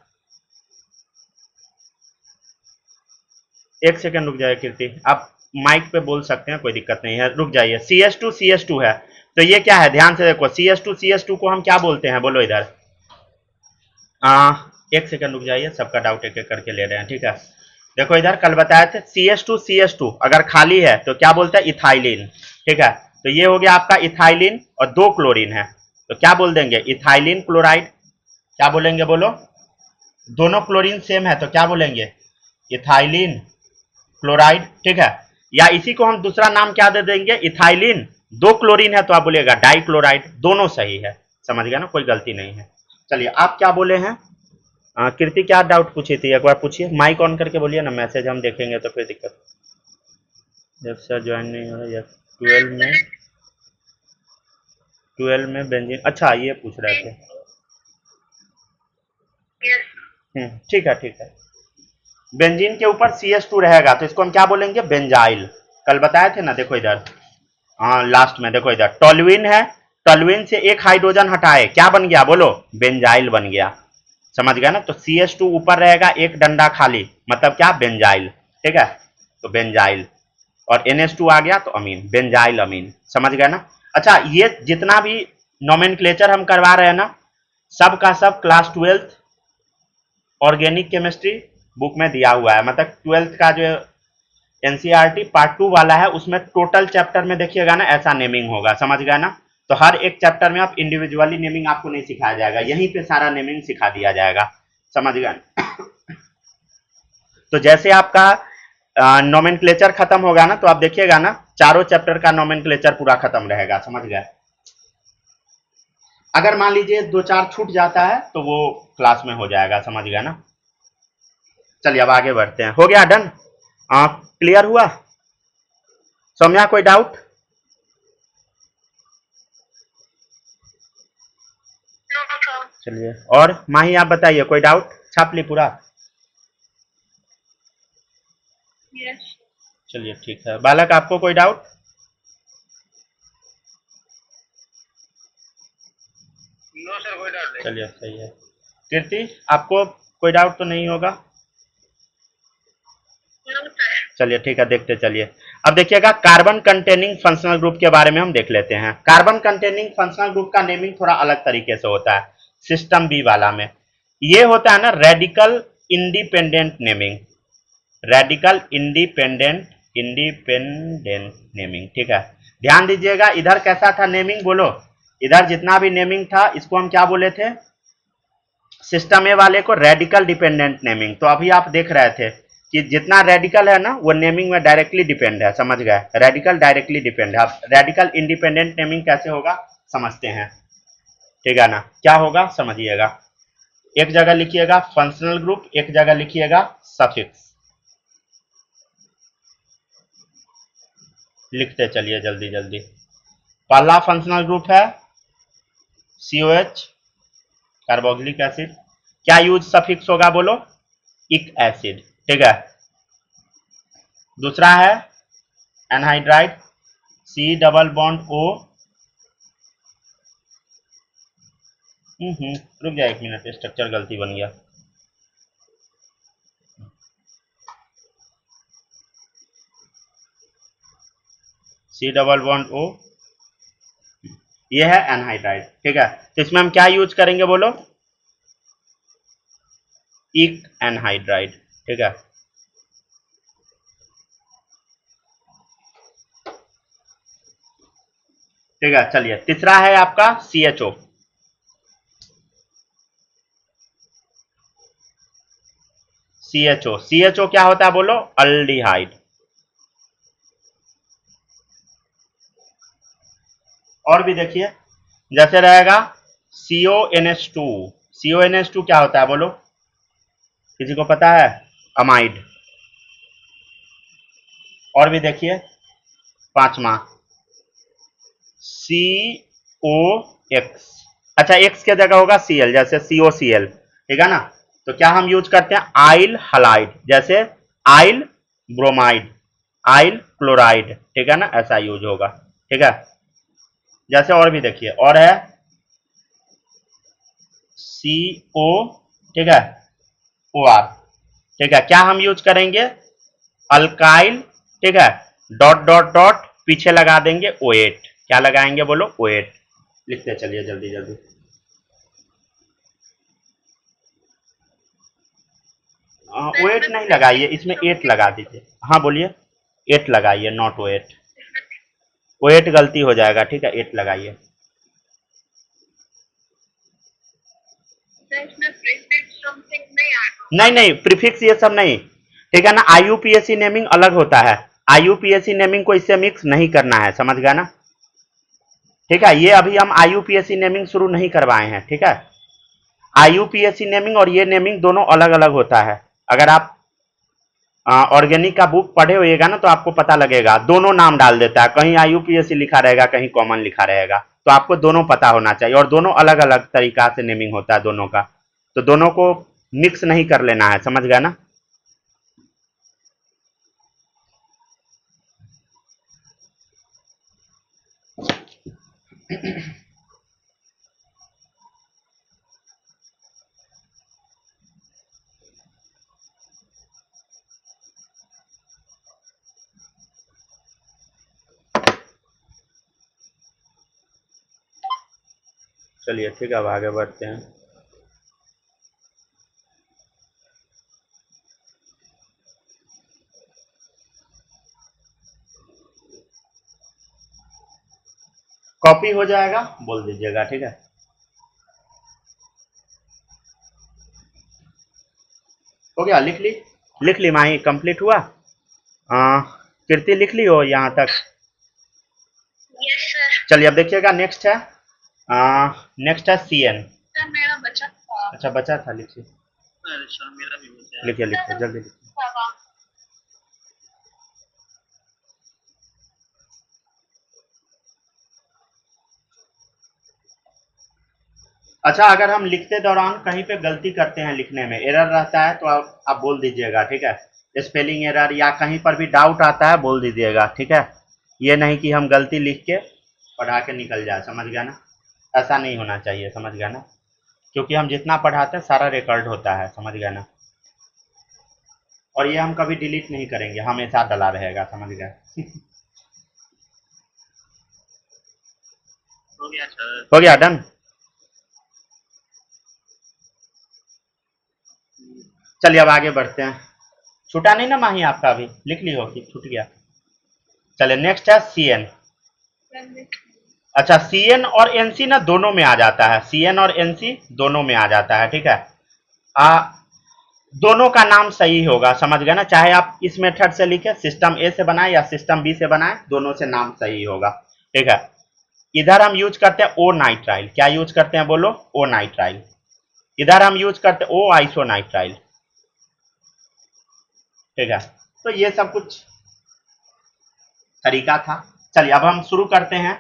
एक सेकंड रुक जाइए कीर्ति, आप माइक पे बोल सकते हैं, कोई दिक्कत नहीं है, रुक जाइए। CH2 है तो ये क्या है? ध्यान से देखो, CH2 को हम क्या बोलते हैं बोलो इधर? एक सेकंड रुक जाइए, सबका डाउट एक एक करके ले रहे हैं। ठीक है, देखो इधर कल बताए थे CH2 अगर खाली है तो क्या बोलते हैं? इथाइलिन। ठीक है, तो ये हो गया आपका इथाइलिन और दो क्लोरीन है तो क्या बोल देंगे? Ethylene chloride. क्या बोलेंगे बोलो? दोनों क्लोरीन सेम है तो क्या बोलेंगे? Ethylene chloride. ठीक है, या इसी को हम दूसरा नाम क्या दे देंगे? इथाइलिन। दो क्लोरीन है तो आप बोलिएगा डाइक्लोराइड। दोनों सही है। समझ गया ना? कोई गलती नहीं है। चलिए, आप क्या बोले हैं? कीर्ति क्या डाउट पूछी थी? एक बार पूछिए, माइक ऑन करके बोलिए ना, मैसेज हम देखेंगे तो फिर दिक्कत। जब सर ज्वाइन नहीं हो रहा या 12 में बेंजीन। अच्छा, ये पूछ रहे थे। यस। ठीक है, ठीक है। बेंजीन के ऊपर CH2 रहेगा तो इसको हम क्या बोलेंगे? बेंजाइल। कल बताए थे ना, देखो इधर, हाँ लास्ट में देखो इधर टोल्यूइन है, टोल्यूइन से एक हाइड्रोजन हटाए, क्या बन गया बोलो? बेंजाइल बन गया। समझ गया ना? तो CH2 ऊपर रहेगा, एक डंडा खाली, मतलब क्या? बेंजाइल। ठीक है, तो बेंजाइल, और NH2 आ गया तो अमीन, बेंजाइल अमीन। समझ गया ना? अच्छा, ये जितना भी नोमेनक्लेचर हम करवा रहे हैं ना, सब का सब class 12th organic chemistry book में दिया हुआ है, मतलब 12th का जो एनसीईआरटी पार्ट 2 वाला है उसमें टोटल चैप्टर में देखिएगा ना ऐसा नेमिंग होगा, समझ गए ना। तो हर एक चैप्टर में आप इंडिविजुअली नेमिंग आपको नहीं सिखाया जाएगा, यहीं पे सारा नेमिंग सिखा दिया जाएगा, समझ गए। तो जैसे आपका नोमेनक्लेचर खत्म होगा ना तो आप देखिएगा ना चारों चैप्टर का नोमेनक्लेचर पूरा खत्म रहेगा, समझ गए। अगर मान लीजिए 2-4 छूट जाता है तो वो क्लास में हो जाएगा, समझ गए ना। चलिए अब आगे बढ़ते हैं, हो गया डन, क्लियर हुआ सौम्या, कोई डाउट? No sir. चलिए, और माही आप बताइए, कोई डाउट? छाप ली पूरा? यस। चलिए ठीक है, बालक आपको कोई डाउट? नो सर, कोई डाउट नहीं। चलिए सही है। कीर्ति आपको कोई डाउट तो नहीं होगा? No sir. चलिए ठीक है, देखते चलिए। अब देखिएगा कार्बन कंटेनिंग फंक्शनल ग्रुप के बारे में हम देख लेते हैं। कार्बन कंटेनिंग फंक्शनल ग्रुप का नेमिंग थोड़ा अलग तरीके से होता है सिस्टम बी वाला में। ये होता है ना radical independent naming, radical independent independent naming, ठीक है। ध्यान दीजिएगा इधर कैसा था नेमिंग, बोलो। इधर जितना भी नेमिंग था इसको हम क्या बोले थे, सिस्टम ए वाले को रेडिकल डिपेंडेंट नेमिंग। तो अभी आप देख रहे थे कि जितना रेडिकल है ना वो नेमिंग में डायरेक्टली डिपेंड है, समझ गए। रेडिकल डायरेक्टली डिपेंड है। अब रेडिकल इंडिपेंडेंट नेमिंग कैसे होगा समझते हैं, ठीक है ना। क्या होगा समझिएगा, एक जगह लिखिएगा फंक्शनल ग्रुप, एक जगह लिखिएगा सफिक्स। लिखते चलिए जल्दी जल्दी। पहला फंक्शनल ग्रुप है COH कार्बोक्सिलिक एसिड, क्या यूज सफिक्स होगा बोलो, इक एसिड, ठीक है। दूसरा है anhydride, C double bond O, रुक जाए एक मिनट, स्ट्रक्चर गलती बन गया। C डबल बॉन्ड O, ये है एनहाइड्राइड, ठीक है। तो इसमें हम क्या यूज करेंगे बोलो, इक एनहाइड्राइड, ठीक है। ठीक है, चलिए तीसरा है आपका CHO, CHO क्या होता है बोलो, अल्डिहाइड। और भी देखिए जैसे रहेगा CONH2, CONH2 क्या होता है बोलो, किसी को पता है, अमाइड। और भी देखिए पांचवा COX, अच्छा X के जगह होगा Cl, जैसे COCl, ठीक है ना। तो क्या हम यूज करते हैं, आइल हलाइड, जैसे आइल ब्रोमाइड, आइल क्लोराइड, ठीक है ना, ऐसा यूज होगा, ठीक है। जैसे और भी देखिए, और है CO, ठीक है, OR, ठीक है। क्या हम यूज करेंगे, अल्काइल, ठीक है, डॉट डॉट डॉट पीछे लगा देंगे OH, क्या लगाएंगे बोलो, OH। लिखते चलिए जल्दी जल्दी। OH नहीं लगाइए, इसमें 8 लगा दीजिए, हाँ बोलिए, 8 लगाइए, नॉट OH, OH गलती हो जाएगा, ठीक है, 8 लगाइए। इसमें प्रीफिक्स समथिंग नहीं आएगा? नहीं नहीं, प्रीफिक्स ये सब नहीं, ठीक है ना। IUPAC नेमिंग अलग होता है, IUPAC नेमिंग को इससे मिक्स नहीं करना है, समझ गया ना, ठीक है। ये अभी हम IUPAC नेमिंग शुरू नहीं करवाए हैं, ठीक है। IUPAC नेमिंग और ये नेमिंग दोनों अलग अलग होता है। अगर आप ऑर्गेनिक का बुक पढ़े होइएगा ना तो आपको पता लगेगा, दोनों नाम डाल देता है, कहीं IUPAC लिखा रहेगा, कहीं कॉमन लिखा रहेगा। तो आपको दोनों पता होना चाहिए, और दोनों अलग अलग तरीका से नेमिंग होता है दोनों का, तो दोनों को मिक्स नहीं कर लेना है, समझ गया ना। चलिए ठीक है, अब आगे बढ़ते हैं। कॉपी हो जाएगा, बोल दीजिएगा, ठीक है। हो गया, लिख ली माही, कंप्लीट हुआ। कीर्ति लिख ली हो यहाँ तक? Yes sir. चलिए अब देखिएगा, नेक्स्ट है नेक्स्ट है सी एन। सर मेरा बचा था। अच्छा बचा था, लिखिए। अरे सर मेरा भी बचा। लिखिए लिखिए जल्दी लिखिए। अच्छा, अगर हम लिखते दौरान कहीं पे गलती करते हैं, लिखने में एरर रहता है, तो आप बोल दीजिएगा, ठीक है। स्पेलिंग एरर या कहीं पर भी डाउट आता है, बोल दीजिएगा, ठीक है। ये नहीं कि हम गलती लिख के पढ़ा के निकल जाए, समझ गया ना? ऐसा नहीं होना चाहिए, समझ गया ना? क्योंकि हम जितना पढ़ाते हैं सारा रिकॉर्ड होता है, समझ गया ना? और ये हम कभी डिलीट नहीं करेंगे, हमेशा डला रहेगा, समझ गया? हो गया सर। हो गया, डन। चलिए अब आगे बढ़ते हैं। छूटा नहीं ना माही आपका? अभी लिख ली हो कि छूट गया? चलिए नेक्स्ट है सी एन। अच्छा, सी एन और एन सी ना दोनों में आ जाता है, सी एन और एन सी दोनों में आ जाता है, ठीक है। दोनों का नाम सही होगा, समझ गए ना? चाहे आप इस मेथड से लिखे, सिस्टम ए से बनाए या सिस्टम बी से बनाए, दोनों से नाम सही होगा, ठीक है। इधर हम यूज करते हैं ओ नाइट्राइल। क्या यूज करते हैं बोलो? ओ नाइट्राइल। इधर हम यूज करते हैं ओ आइसोनाइट्राइल, ठीक है। तो ये सब कुछ तरीका था। चलिए अब हम शुरू करते हैं,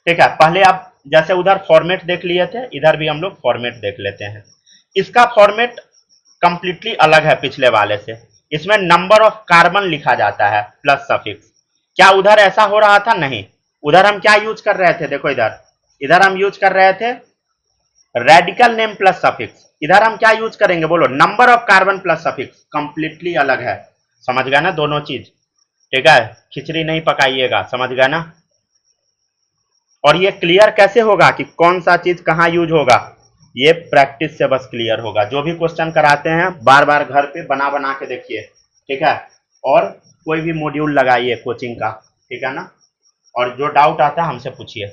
ठीक है। पहले आप जैसे उधर फॉर्मेट देख लिए थे, इधर भी हम लोग फॉर्मेट देख लेते हैं। इसका फॉर्मेट कंप्लीटली अलग है पिछले वाले से। इसमें नंबर ऑफ कार्बन लिखा जाता है प्लस सफिक्स। क्या उधर ऐसा हो रहा था? नहीं। उधर हम क्या यूज कर रहे थे? देखो इधर, इधर हम यूज कर रहे थे रेडिकल नेम प्लस सफिक्स। इधर हम क्या यूज करेंगे बोलो? Number of carbon plus suffix. Completely अलग है, समझ गया ना? दोनों चीज, ठीक है। खिचड़ी नहीं पकाइएगा, समझ गया ना? और ये क्लियर कैसे होगा कि कौन सा चीज कहां यूज होगा? ये प्रैक्टिस से बस क्लियर होगा। जो भी क्वेश्चन कराते हैं बार बार घर पे बना बना के देखिए, ठीक है। और कोई भी मॉड्यूल लगाइए कोचिंग का, ठीक है ना? और जो डाउट आता है हमसे पूछिए।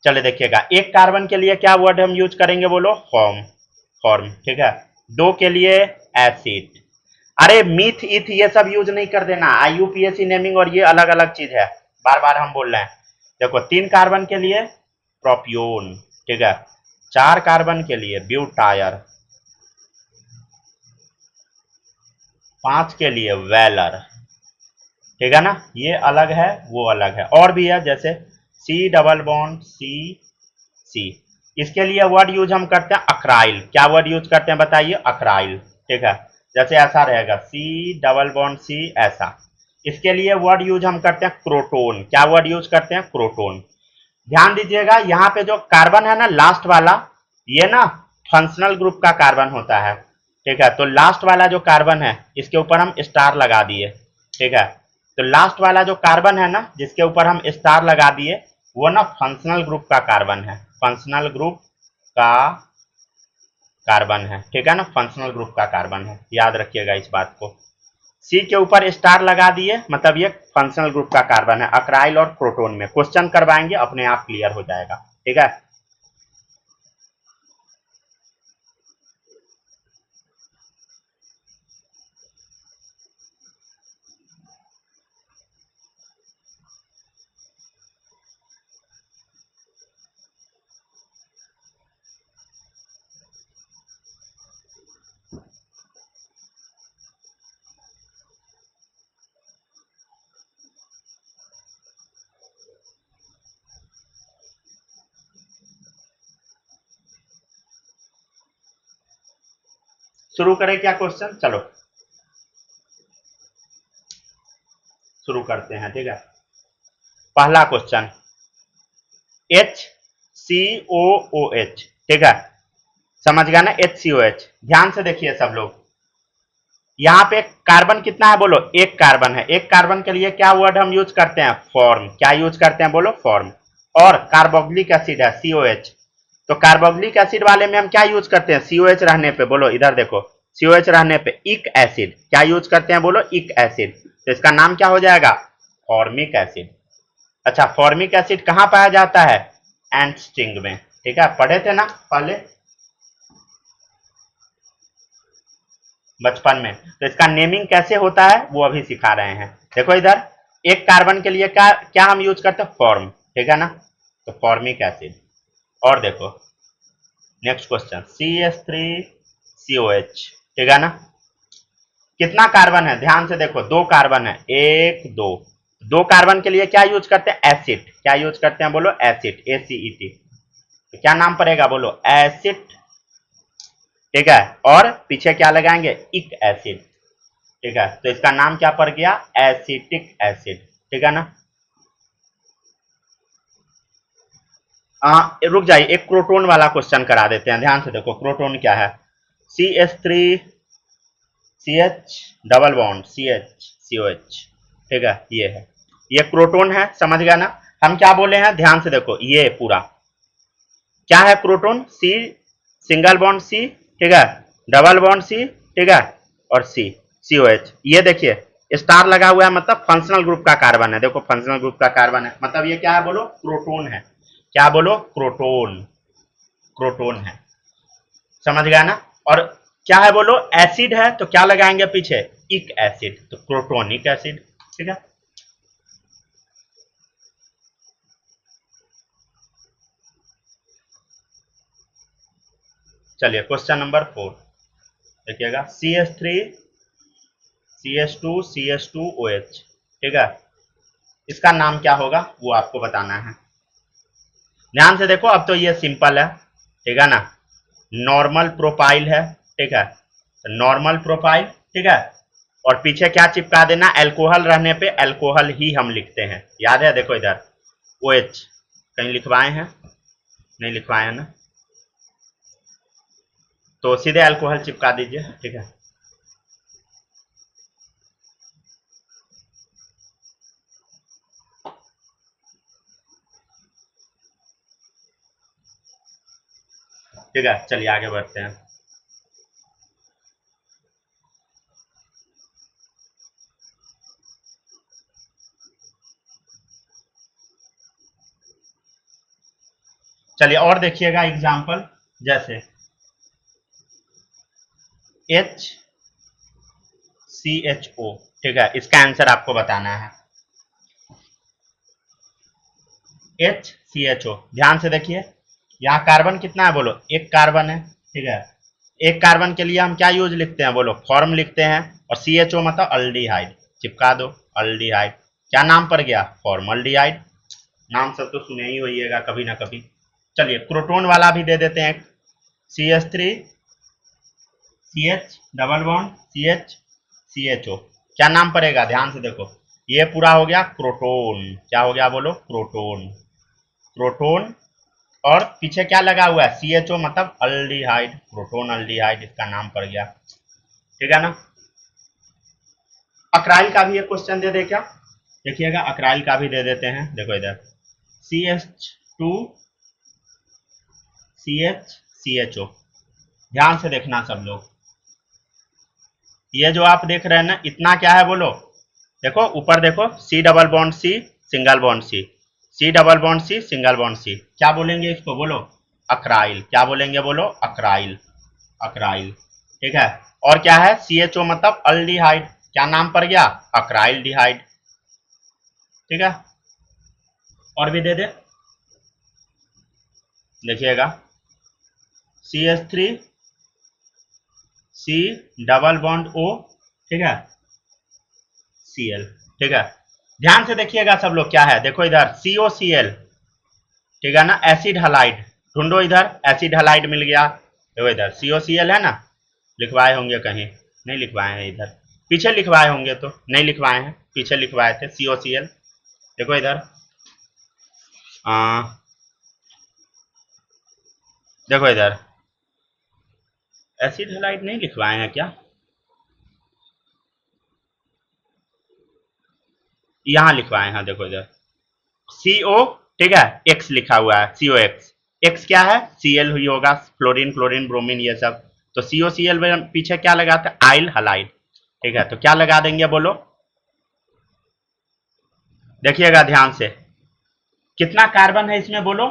चले देखिएगा, एक कार्बन के लिए क्या वर्ड हम यूज करेंगे बोलो? फॉर्म, फॉर्म, ठीक है। दो के लिए एसिड। अरे मीथ इथ ये सब यूज नहीं कर देना, आईयूपीएसी नेमिंग और ये अलग अलग चीज है, बार बार हम बोल रहे हैं। देखो, 3 कार्बन के लिए प्रोपियोन, ठीक है। 4 कार्बन के लिए ब्यूटायर, 5 के लिए वेलर, ठीक है ना? ये अलग है, वो अलग है। और भी है, जैसे सी डबल बॉन्ड सी सी। इसके लिए वर्ड यूज हम करते हैं अक्राइल। क्या वर्ड यूज करते हैं बताइए? अक्राइल, ठीक है। जैसे ऐसा रहेगा सी डबल बॉन्ड सी, ऐसा। इसके लिए वर्ड यूज हम करते हैं क्रोटोन। क्या वर्ड यूज करते हैं? क्रोटोन। ध्यान दीजिएगा, यहाँ पे जो कार्बन है ना लास्ट वाला, ये ना फंक्शनल ग्रुप का कार्बन होता है, ठीक है। तो लास्ट वाला जो कार्बन है, इसके ऊपर हम स्टार लगा दिए, ठीक है। तो लास्ट वाला जो कार्बन है ना, जिसके ऊपर हम स्टार लगा दिए, वो ना फंक्शनल ग्रुप का कार्बन है, फंक्शनल ग्रुप का कार्बन है, ठीक है ना? फंक्शनल ग्रुप का कार्बन है, याद रखिएगा इस बात को। सी के ऊपर स्टार लगा दिए, मतलब ये फंक्शनल ग्रुप का कार्बन है। अक्राइल और प्रोटोन में क्वेश्चन करवाएंगे, अपने आप क्लियर हो जाएगा, ठीक है। शुरू करें क्या क्वेश्चन? चलो शुरू करते हैं, ठीक है। पहला क्वेश्चन, HCOOH, ठीक है। समझ गया ना? HCOH। ध्यान से देखिए सब लोग, यहाँ पे कार्बन कितना है बोलो? एक कार्बन है। एक कार्बन के लिए क्या वर्ड हम यूज करते हैं? फॉर्म। क्या यूज करते हैं बोलो? फॉर्म। और कार्बोक्सिलिक एसिड है COH, तो कार्बोक्सिलिक एसिड वाले में हम क्या यूज करते हैं? COH रहने पे, बोलो इधर देखो, COH रहने पे इक एसिड, क्या यूज करते हैं? बोलो इक एसिड। तो इसका नाम क्या हो जाएगा? Formic acid. अच्छा, फॉर्मिक एसिड कहां पाया जाता है? एंट स्टिंग में, ठीक है, पढ़े थे ना पहले बचपन में। तो इसका नेमिंग कैसे होता है वो अभी सिखा रहे हैं। देखो इधर, एक कार्बन के लिए क्या क्या हम यूज करते हैं? फॉर्म, ठीक है ना, तो फॉर्मिक एसिड। और देखो नेक्स्ट क्वेश्चन, CH3COH, ठीक है ना, कितना कार्बन है? ध्यान से देखो, 2 कार्बन है, 1 2, 2 कार्बन के लिए क्या यूज करते हैं? एसिड, क्या यूज करते हैं? बोलो एसिड, ACET। तो क्या नाम पड़ेगा? बोलो एसिड, ठीक है, और पीछे क्या लगाएंगे? इक एसिड, ठीक है, तो इसका नाम क्या पड़ गया? एसिटिक एसिड, ठीक है ना। रुक जाइए, एक क्रोटोन वाला क्वेश्चन करा देते हैं, ध्यान से देखो क्रोटोन क्या है। CH3CH double bond CH COH, ठीक है, ये क्रोटोन है, समझ गया ना। हम क्या बोले हैं? ध्यान से देखो, ये पूरा क्या है? Croton. C single bond C, ठीक है, डबल बॉन्ड C, ठीक है, और COH। ये देखिए स्टार लगा हुआ है, मतलब फंक्शनल ग्रुप का कार्बन है। देखो फंक्शनल ग्रुप का कार्बन है, मतलब ये क्या है? बोलो क्रोटोन है। क्या बोलो? क्रोटोन, क्रोटोन है, समझ गया ना। और क्या है? बोलो एसिड है, तो क्या लगाएंगे पीछे? इक एसिड, तो क्रोटोनिक एसिड, ठीक है। चलिए क्वेश्चन नंबर 4 देखिएगा, CH3CH2CH2OH, ठीक है, इसका नाम क्या होगा वो आपको बताना है। ध्यान से देखो, अब तो ये सिंपल है, ठीक है ना, नॉर्मल प्रोपाइल है, ठीक है, नॉर्मल प्रोपाइल, ठीक है, और पीछे क्या चिपका देना? अल्कोहल रहने पे अल्कोहल ही हम लिखते हैं, याद है? देखो इधर OH कहीं लिखवाए हैं? नहीं लिखवाए हैं ना, तो सीधे अल्कोहल चिपका दीजिए, ठीक है। ठीक है, चलिए आगे बढ़ते हैं। चलिए और देखिएगा एग्जाम्पल, जैसे HCHO, ठीक है, इसका आंसर आपको बताना है। HCHO, ध्यान से देखिए, यहाँ कार्बन कितना है? बोलो एक कार्बन है, ठीक है, एक कार्बन के लिए हम क्या यूज लिखते हैं? बोलो फॉर्म लिखते हैं, और CHO मतलब अल्डिहाइड, चिपका दो अल्डिहाइड। क्या नाम पड़ गया? फॉर्मल्डिहाइड। नाम सब तो सुने ही होइएगा कभी ना कभी। चलिए क्रोटोन वाला भी दे देते हैं, CH3CH डबल बॉन्ड CHCHO, क्या नाम पड़ेगा? ध्यान से देखो, ये पूरा हो गया क्रोटोन। क्या हो गया? बोलो क्रोटोन, क्रोटोन, और पीछे क्या लगा हुआ है? CHO मतलब अल्डिहाइड, प्रोटोन अल्डिहाइड, इसका नाम पड़ गया, ठीक है ना। अक्राइल का भी एक क्वेश्चन दे दे क्या? देखिएगा अक्राइल का भी दे देते हैं, देखो इधर CH2CHCHO, ध्यान से देखना सब लोग, ये जो आप देख रहे हैं ना, इतना क्या है? बोलो देखो ऊपर देखो, C double bond C single bond C double bond C single bond C, क्या बोलेंगे इसको? बोलो अक्राइल। क्या बोलेंगे? बोलो अक्राइल, अक्राइल, ठीक है। और क्या है? CHO मतलब अल्डिहाइड, क्या नाम पड़ गया? अक्राइल डिहाइड, ठीक है। और भी दे दे, देखिएगा CH3 C double bond O, ठीक है, Cl, ठीक है। ध्यान से देखिएगा सब लोग, क्या है? देखो इधर COCl, ठीक है ना, एसिड हलाइड, ढूंढो इधर, एसिड हलाइड मिल गया। देखो इधर COCl है ना, लिखवाए होंगे कहीं, नहीं लिखवाए हैं इधर, पीछे लिखवाए होंगे, तो नहीं लिखवाए हैं, पीछे लिखवाए थे COCl। देखो इधर देखो इधर एसिड हलाइड नहीं लिखवाए हैं क्या? यहाँ लिखवाए हैं, देखो इधर CO, ठीक है, X लिखा हुआ है, COX, एक्स क्या है, Cl हुई होगा, फ्लोरीन क्लोरीन ब्रोमीन ये सब। तो COCl में पीछे क्या लगाते हैं, आइल हलाइड। ठीक है, तो क्या लगा देंगे बोलो, देखिएगा ध्यान से, कितना कार्बन है इसमें बोलो,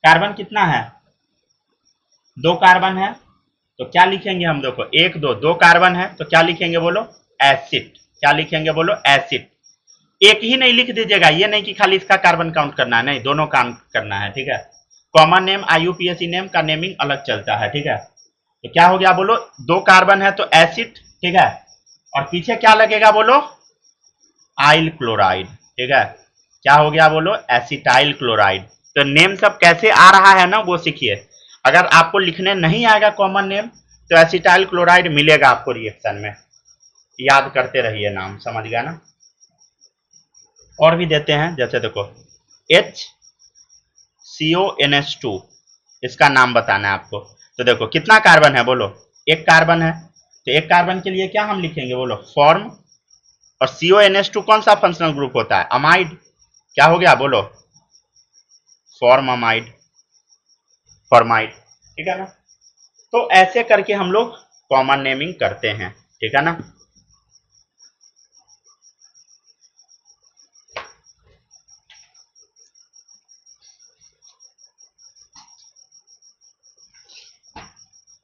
कार्बन कितना है, 2 कार्बन है। तो क्या लिखेंगे हम, देखो 1 2 2 कार्बन है, तो क्या लिखेंगे बोलो, एसिड। क्या लिखेंगे बोलो, एसिड। एक ही नहीं लिख दीजिएगा, ये नहीं कि खाली इसका कार्बन काउंट करना है, नहीं, दोनों काम करना है। ठीक है, कॉमन नेम IUPAC नेम का नेमिंग अलग चलता है। ठीक है, तो क्या हो गया बोलो, 2 कार्बन है तो एसिड। ठीक है, और पीछे क्या लगेगा बोलो, आइल क्लोराइड। ठीक है, क्या हो गया बोलो, एसिटाइल क्लोराइड। तो नेम सब कैसे आ रहा है ना वो सीखिए। अगर आपको लिखने नहीं आएगा कॉमन नेम, तो एसिटाइल क्लोराइड मिलेगा आपको रिएक्शन में, याद करते रहिए नाम, समझ गया ना। और भी देते हैं, जैसे देखो HCONH2, इसका नाम बताना है आपको। तो देखो कितना कार्बन है बोलो, 1 कार्बन है, तो 1 कार्बन के लिए क्या हम लिखेंगे बोलो, फॉर्म। और CONH2 कौन सा फंक्शनल ग्रुप होता है, अमाइड। क्या हो गया बोलो, फॉर्म अमाइड, फॉर्माइड। ठीक है ना, तो ऐसे करके हम लोग कॉमन नेमिंग करते हैं। ठीक है ना,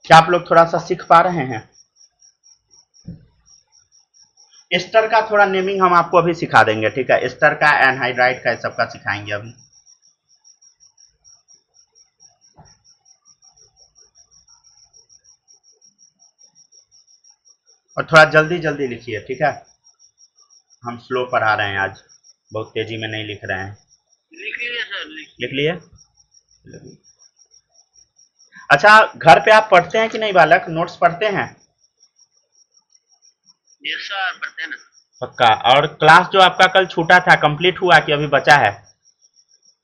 क्या आप लोग थोड़ा सा सीख पा रहे हैं। एस्टर का थोड़ा नेमिंग हम आपको अभी सिखा देंगे। ठीक है, एस्टर का, एनहाइड्राइड का, सबका सिखाएंगे अभी। और थोड़ा जल्दी जल्दी लिखिए। ठीक है, हम स्लो पढ़ा रहे हैं आज, बहुत तेजी में नहीं लिख रहे हैं। लिख लिया सर, लिख लिए। अच्छा, घर पे आप पढ़ते हैं कि नहीं बालक, नोट्स पढ़ते हैं। यस सर, पढ़ते हैं ना। पक्का। और क्लास जो आपका कल छूटा था, कंप्लीट हुआ कि अभी बचा है,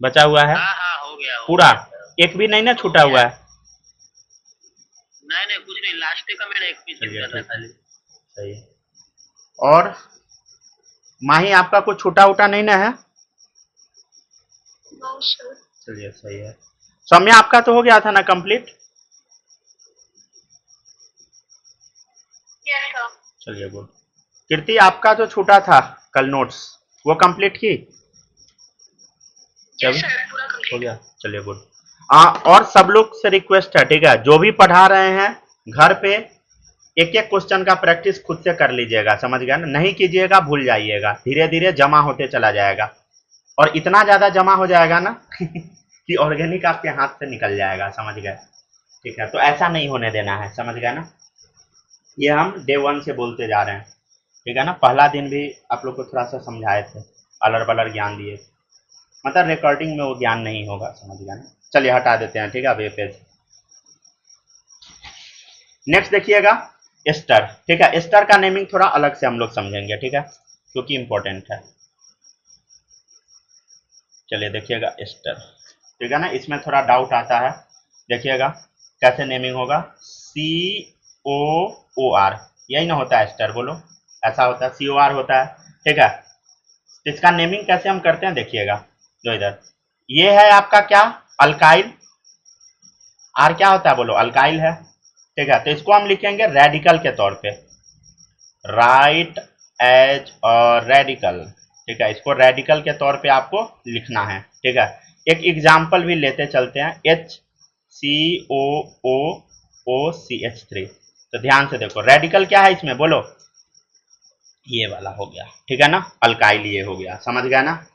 बचा हुआ है हाँ हाँ, हो गया पूरा, एक भी नहीं ना छूटा हुआ है। नहीं नहीं, कुछ नहीं, लास्ट का मैंने एक पीस चलिए करना ठीक था। है, सही है। और माही आपका कुछ छूटा उटा नहीं ना है। चलिए सही है। सौम्या आपका तो हो गया था ना कंप्लीट। Yes sir. चलिए गुड। कीर्ति आपका जो छूटा था कल नोट्स, वो कंप्लीट की। यस सर, पूरा हो कंप्लीट गया, चलिए गुड। और सब लोग से रिक्वेस्ट है, ठीक है, जो भी पढ़ा रहे हैं घर पे एक एक क्वेश्चन का प्रैक्टिस खुद से कर लीजिएगा, समझ गया ना। नहीं कीजिएगा भूल जाइएगा, धीरे धीरे जमा होते चला जाएगा, और इतना ज्यादा जमा हो जाएगा ना कि ऑर्गेनिक आपके हाथ से निकल जाएगा, समझ गए। ठीक है, तो ऐसा नहीं होने देना है, समझ गए ना। ये हम डे 1 से बोलते जा रहे हैं। ठीक है ना, पहला दिन भी आप लोग को थोड़ा सा समझाए थे, अलर बलर ज्ञान दिए, मतलब रिकॉर्डिंग में वो ज्ञान नहीं होगा, समझ गया ना। चलिए हटा देते हैं, ठीक है, अब ये पेज। नेक्स्ट देखिएगा एस्टर। ठीक है, एस्टर का नेमिंग थोड़ा अलग से हम लोग समझेंगे, ठीक है, क्योंकि इंपॉर्टेंट है। चलिए देखिएगा एस्टर, ठीक है ना, इसमें थोड़ा डाउट आता है। देखिएगा कैसे नेमिंग होगा, COOR, यही ना होता है एस्टर, बोलो ऐसा होता है, COR होता है। ठीक है, तो इसका नेमिंग कैसे हम करते हैं देखिएगा, जो इधर ये है आपका क्या, अल्काइल। आर क्या होता है बोलो, अल्काइल है। ठीक है, तो इसको हम लिखेंगे रेडिकल के तौर पे, राइट एज और रेडिकल। ठीक है, इसको रेडिकल के तौर पे आपको लिखना है। ठीक है, एक एग्जाम्पल भी लेते चलते हैं, HCOOOCH3। तो ध्यान से देखो, रेडिकल क्या है इसमें बोलो, ये वाला हो गया, ठीक है ना, अल्काइल ये हो गया, समझ गया ना।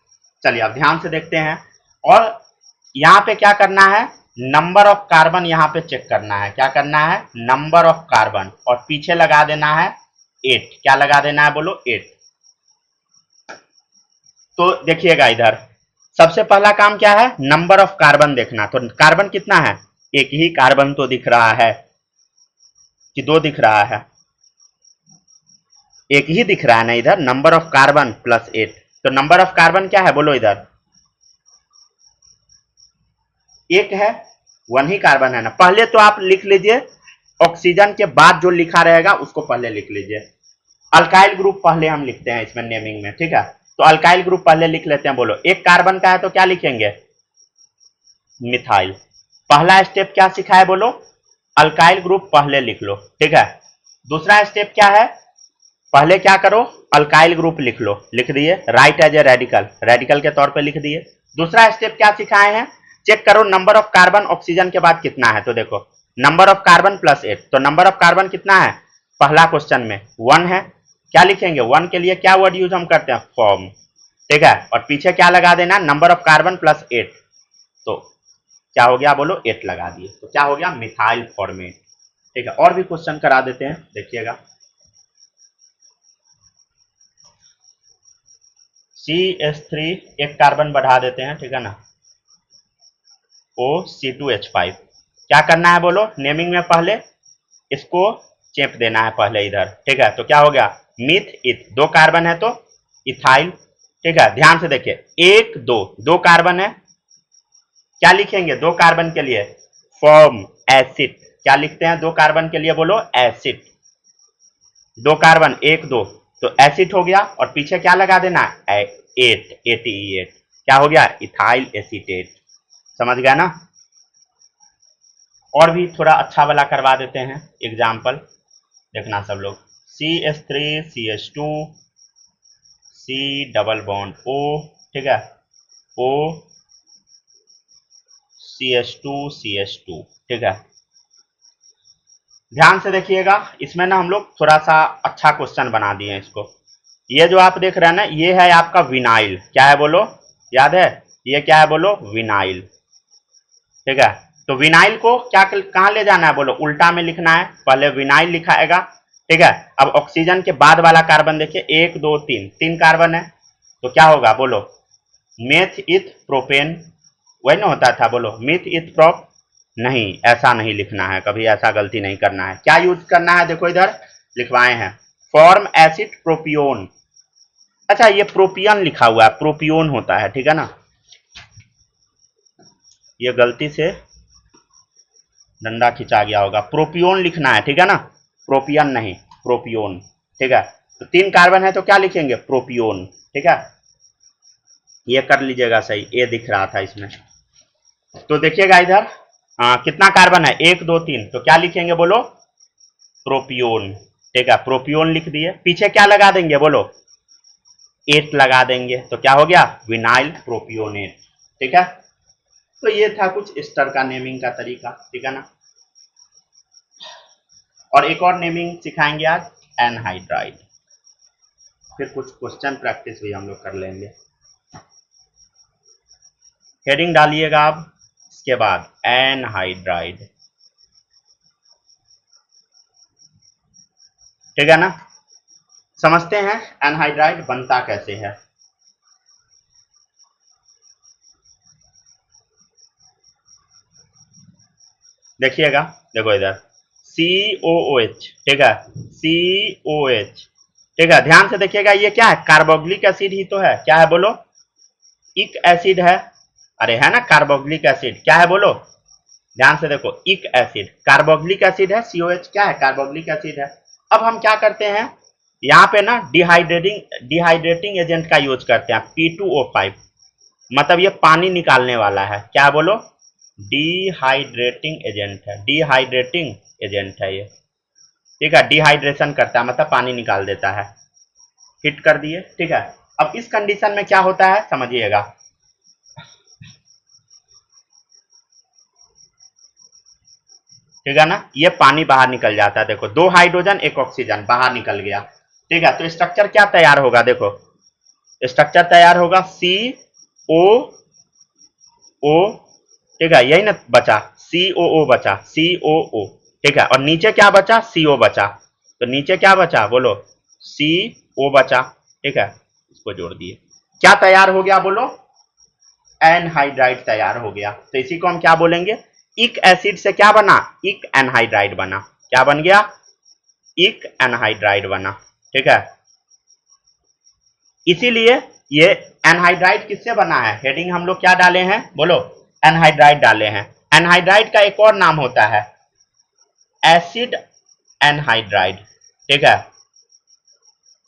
चलिए अब ध्यान से देखते हैं, और यहाँ पे क्या करना है, नंबर ऑफ कार्बन यहाँ पे चेक करना है। क्या करना है, नंबर ऑफ कार्बन, और पीछे लगा देना है 8। क्या लगा देना है बोलो, 8। तो देखिएगा इधर, सबसे पहला काम क्या है, नंबर ऑफ कार्बन देखना। तो कार्बन कितना है, एक ही कार्बन तो दिख रहा है कि 2 दिख रहा है, एक ही दिख रहा है ना इधर, नंबर ऑफ कार्बन प्लस 8। तो नंबर ऑफ कार्बन क्या है बोलो, इधर एक है, 1 ही कार्बन है ना। पहले तो आप लिख लीजिए, ऑक्सीजन के बाद जो लिखा रहेगा उसको पहले लिख लीजिए। अल्काइल ग्रुप पहले हम लिखते हैं इसमें नेमिंग में, ठीक है, तो अल्काइल ग्रुप पहले लिख लेते हैं। बोलो एक कार्बन का है तो क्या लिखेंगे, मिथाइल। पहला स्टेप क्या सीखा है बोलो, अल्काइल ग्रुप पहले लिख लो, ठीक है। दूसरा स्टेप क्या है, पहले क्या करो, अल्काइल ग्रुप लिख लो, लिख दिए, write as a radical, radical के तौर पे लिख दिए। दूसरा स्टेप क्या सिखाए हैं, चेक करो नंबर ऑफ कार्बन ऑक्सीजन के बाद कितना है, तो देखो नंबर ऑफ कार्बन प्लस 8, तो नंबर ऑफ कार्बन कितना है, पहला क्वेश्चन में 1 है, क्या लिखेंगे 1 के लिए क्या वर्ड यूज हम करते हैं, फॉर्म, ठीक है, और पीछे क्या लगा देना, नंबर ऑफ कार्बन प्लस 8, तो क्या हो गया बोलो 8 लगा दिए, तो क्या हो गया मिथाइल फॉर्मेट, ठीक है। और भी क्वेश्चन करा देते हैं, देखिएगा, CH3 एक कार्बन बढ़ा देते हैं, ठीक है ना, OC2H5, क्या करना है बोलो, नेमिंग में पहले इसको चेप देना है पहले इधर, ठीक है, तो क्या हो गया मिथ इथ, 2 कार्बन है तो इथाइल, ठीक है। ध्यान से देखिए 1 2 2 कार्बन है, क्या लिखेंगे 2 कार्बन के लिए, फॉर्म एसिड, क्या लिखते हैं 2 कार्बन के लिए बोलो एसिड, 2 कार्बन 1 2, तो एसिड हो गया, और पीछे क्या लगा देना 8 ATE8, क्या हो गया इथाइल एसीटेट, समझ गया ना। और भी थोड़ा अच्छा वाला करवा देते हैं एग्जाम्पल, देखना सब लोग, CH3 CH2 C double bond O, ठीक है, O CH2 CH2, ठीक है। ध्यान से देखिएगा, इसमें ना हम लोग थोड़ा सा अच्छा क्वेश्चन बना दिए इसको, ये जो आप देख रहे हैं ना ये है आपका विनाइल, क्या है बोलो, याद है, ये क्या है बोलो विनाइल, ठीक है। तो विनाइल को क्या कहाँ ले जाना है बोलो, उल्टा में लिखना है, पहले विनाइल लिखाएगा, ठीक है। अब ऑक्सीजन के बाद वाला कार्बन देखिए 1 2 3, 3 कार्बन है, तो क्या होगा बोलो मेथ इथ प्रोपेन, वही ना होता था बोलो, मिथ इथ प्रोप, नहीं ऐसा नहीं लिखना है, कभी ऐसा गलती नहीं करना है, क्या यूज करना है, देखो इधर लिखवाए हैं फॉर्म एसिड प्रोपियोन, अच्छा ये प्रोपियन लिखा हुआ है, प्रोपियोन होता है, ठीक है ना, ये गलती से डंडा खिंचा गया होगा, प्रोपियोन लिखना है, ठीक है ना, प्रोपियन नहीं प्रोपियोन, ठीक है। तो 3 कार्बन है तो क्या लिखेंगे प्रोपियोन, ठीक है, ये कर लीजिएगा सही, ये दिख रहा था इसमें, तो देखिएगा इधर कितना कार्बन है 1 2 3, तो क्या लिखेंगे बोलो प्रोपियोन, ठीक है, प्रोपियोन लिख दिए, पीछे क्या लगा देंगे बोलो 8 लगा देंगे, तो क्या हो गया विनाइल प्रोपियोनेट, ठीक है। तो ये था कुछ एस्टर का नेमिंग का तरीका, ठीक है ना। और एक और नेमिंग सिखाएंगे आज एनहाइड्राइड, फिर कुछ क्वेश्चन प्रैक्टिस भी हम लोग कर लेंगे। हेडिंग डालिएगा आप, इसके बाद एनहाइड्राइड, ठीक है ना। समझते हैं एनहाइड्राइड बनता कैसे है, देखिएगा, देखो इधर COOH, ठीक है, COH, ठीक है, ध्यान से देखिएगा ये क्या है कार्बोक्सिलिक एसिड ही तो है, क्या है बोलो इक एसिड है, अरे है ना कार्बोक्सिलिक एसिड, क्या है बोलो, ध्यान से देखो इक एसिड, कार्बोक्सिलिक एसिड है, COH क्या है कार्बोक्सिलिक एसिड है। अब हम क्या करते हैं यहाँ पे ना डिहाइड्रेटिंग एजेंट का यूज करते हैं, P2O5, मतलब ये पानी निकालने वाला है, क्या बोलो डिहाइड्रेटिंग एजेंट है, डिहाइड्रेटिंग एजेंट है ये, ठीक है, डिहाइड्रेशन करता है मतलब पानी निकाल देता है, हिट कर दिए, ठीक है। अब इस कंडीशन में क्या होता है समझिएगा, ठीक है ना, ये पानी बाहर निकल जाता है, देखो 2 हाइड्रोजन 1 ऑक्सीजन बाहर निकल गया, ठीक है। तो स्ट्रक्चर क्या तैयार होगा, देखो स्ट्रक्चर तैयार होगा COO, ठीक है, यही ना बचा COO बचा, COO, ठीक है, और नीचे क्या बचा CO बचा, तो नीचे क्या बचा बोलो CO बचा, ठीक है, इसको जोड़ दिए, क्या तैयार हो गया बोलो एनहाइड्राइड तैयार हो गया। तो इसी को हम क्या बोलेंगे इक एसिड से क्या बना इक एनहाइड्राइड बना, क्या बन गया इक एनहाइड्राइड बना, ठीक है। इसीलिए ये एनहाइड्राइड किससे बना है, हेडिंग हम लोग क्या डाले हैं बोलो एनहाइड्राइड डाले हैं। एनहाइड्राइड का एक और नाम होता है एसिड एनहाइड्राइड, ठीक है,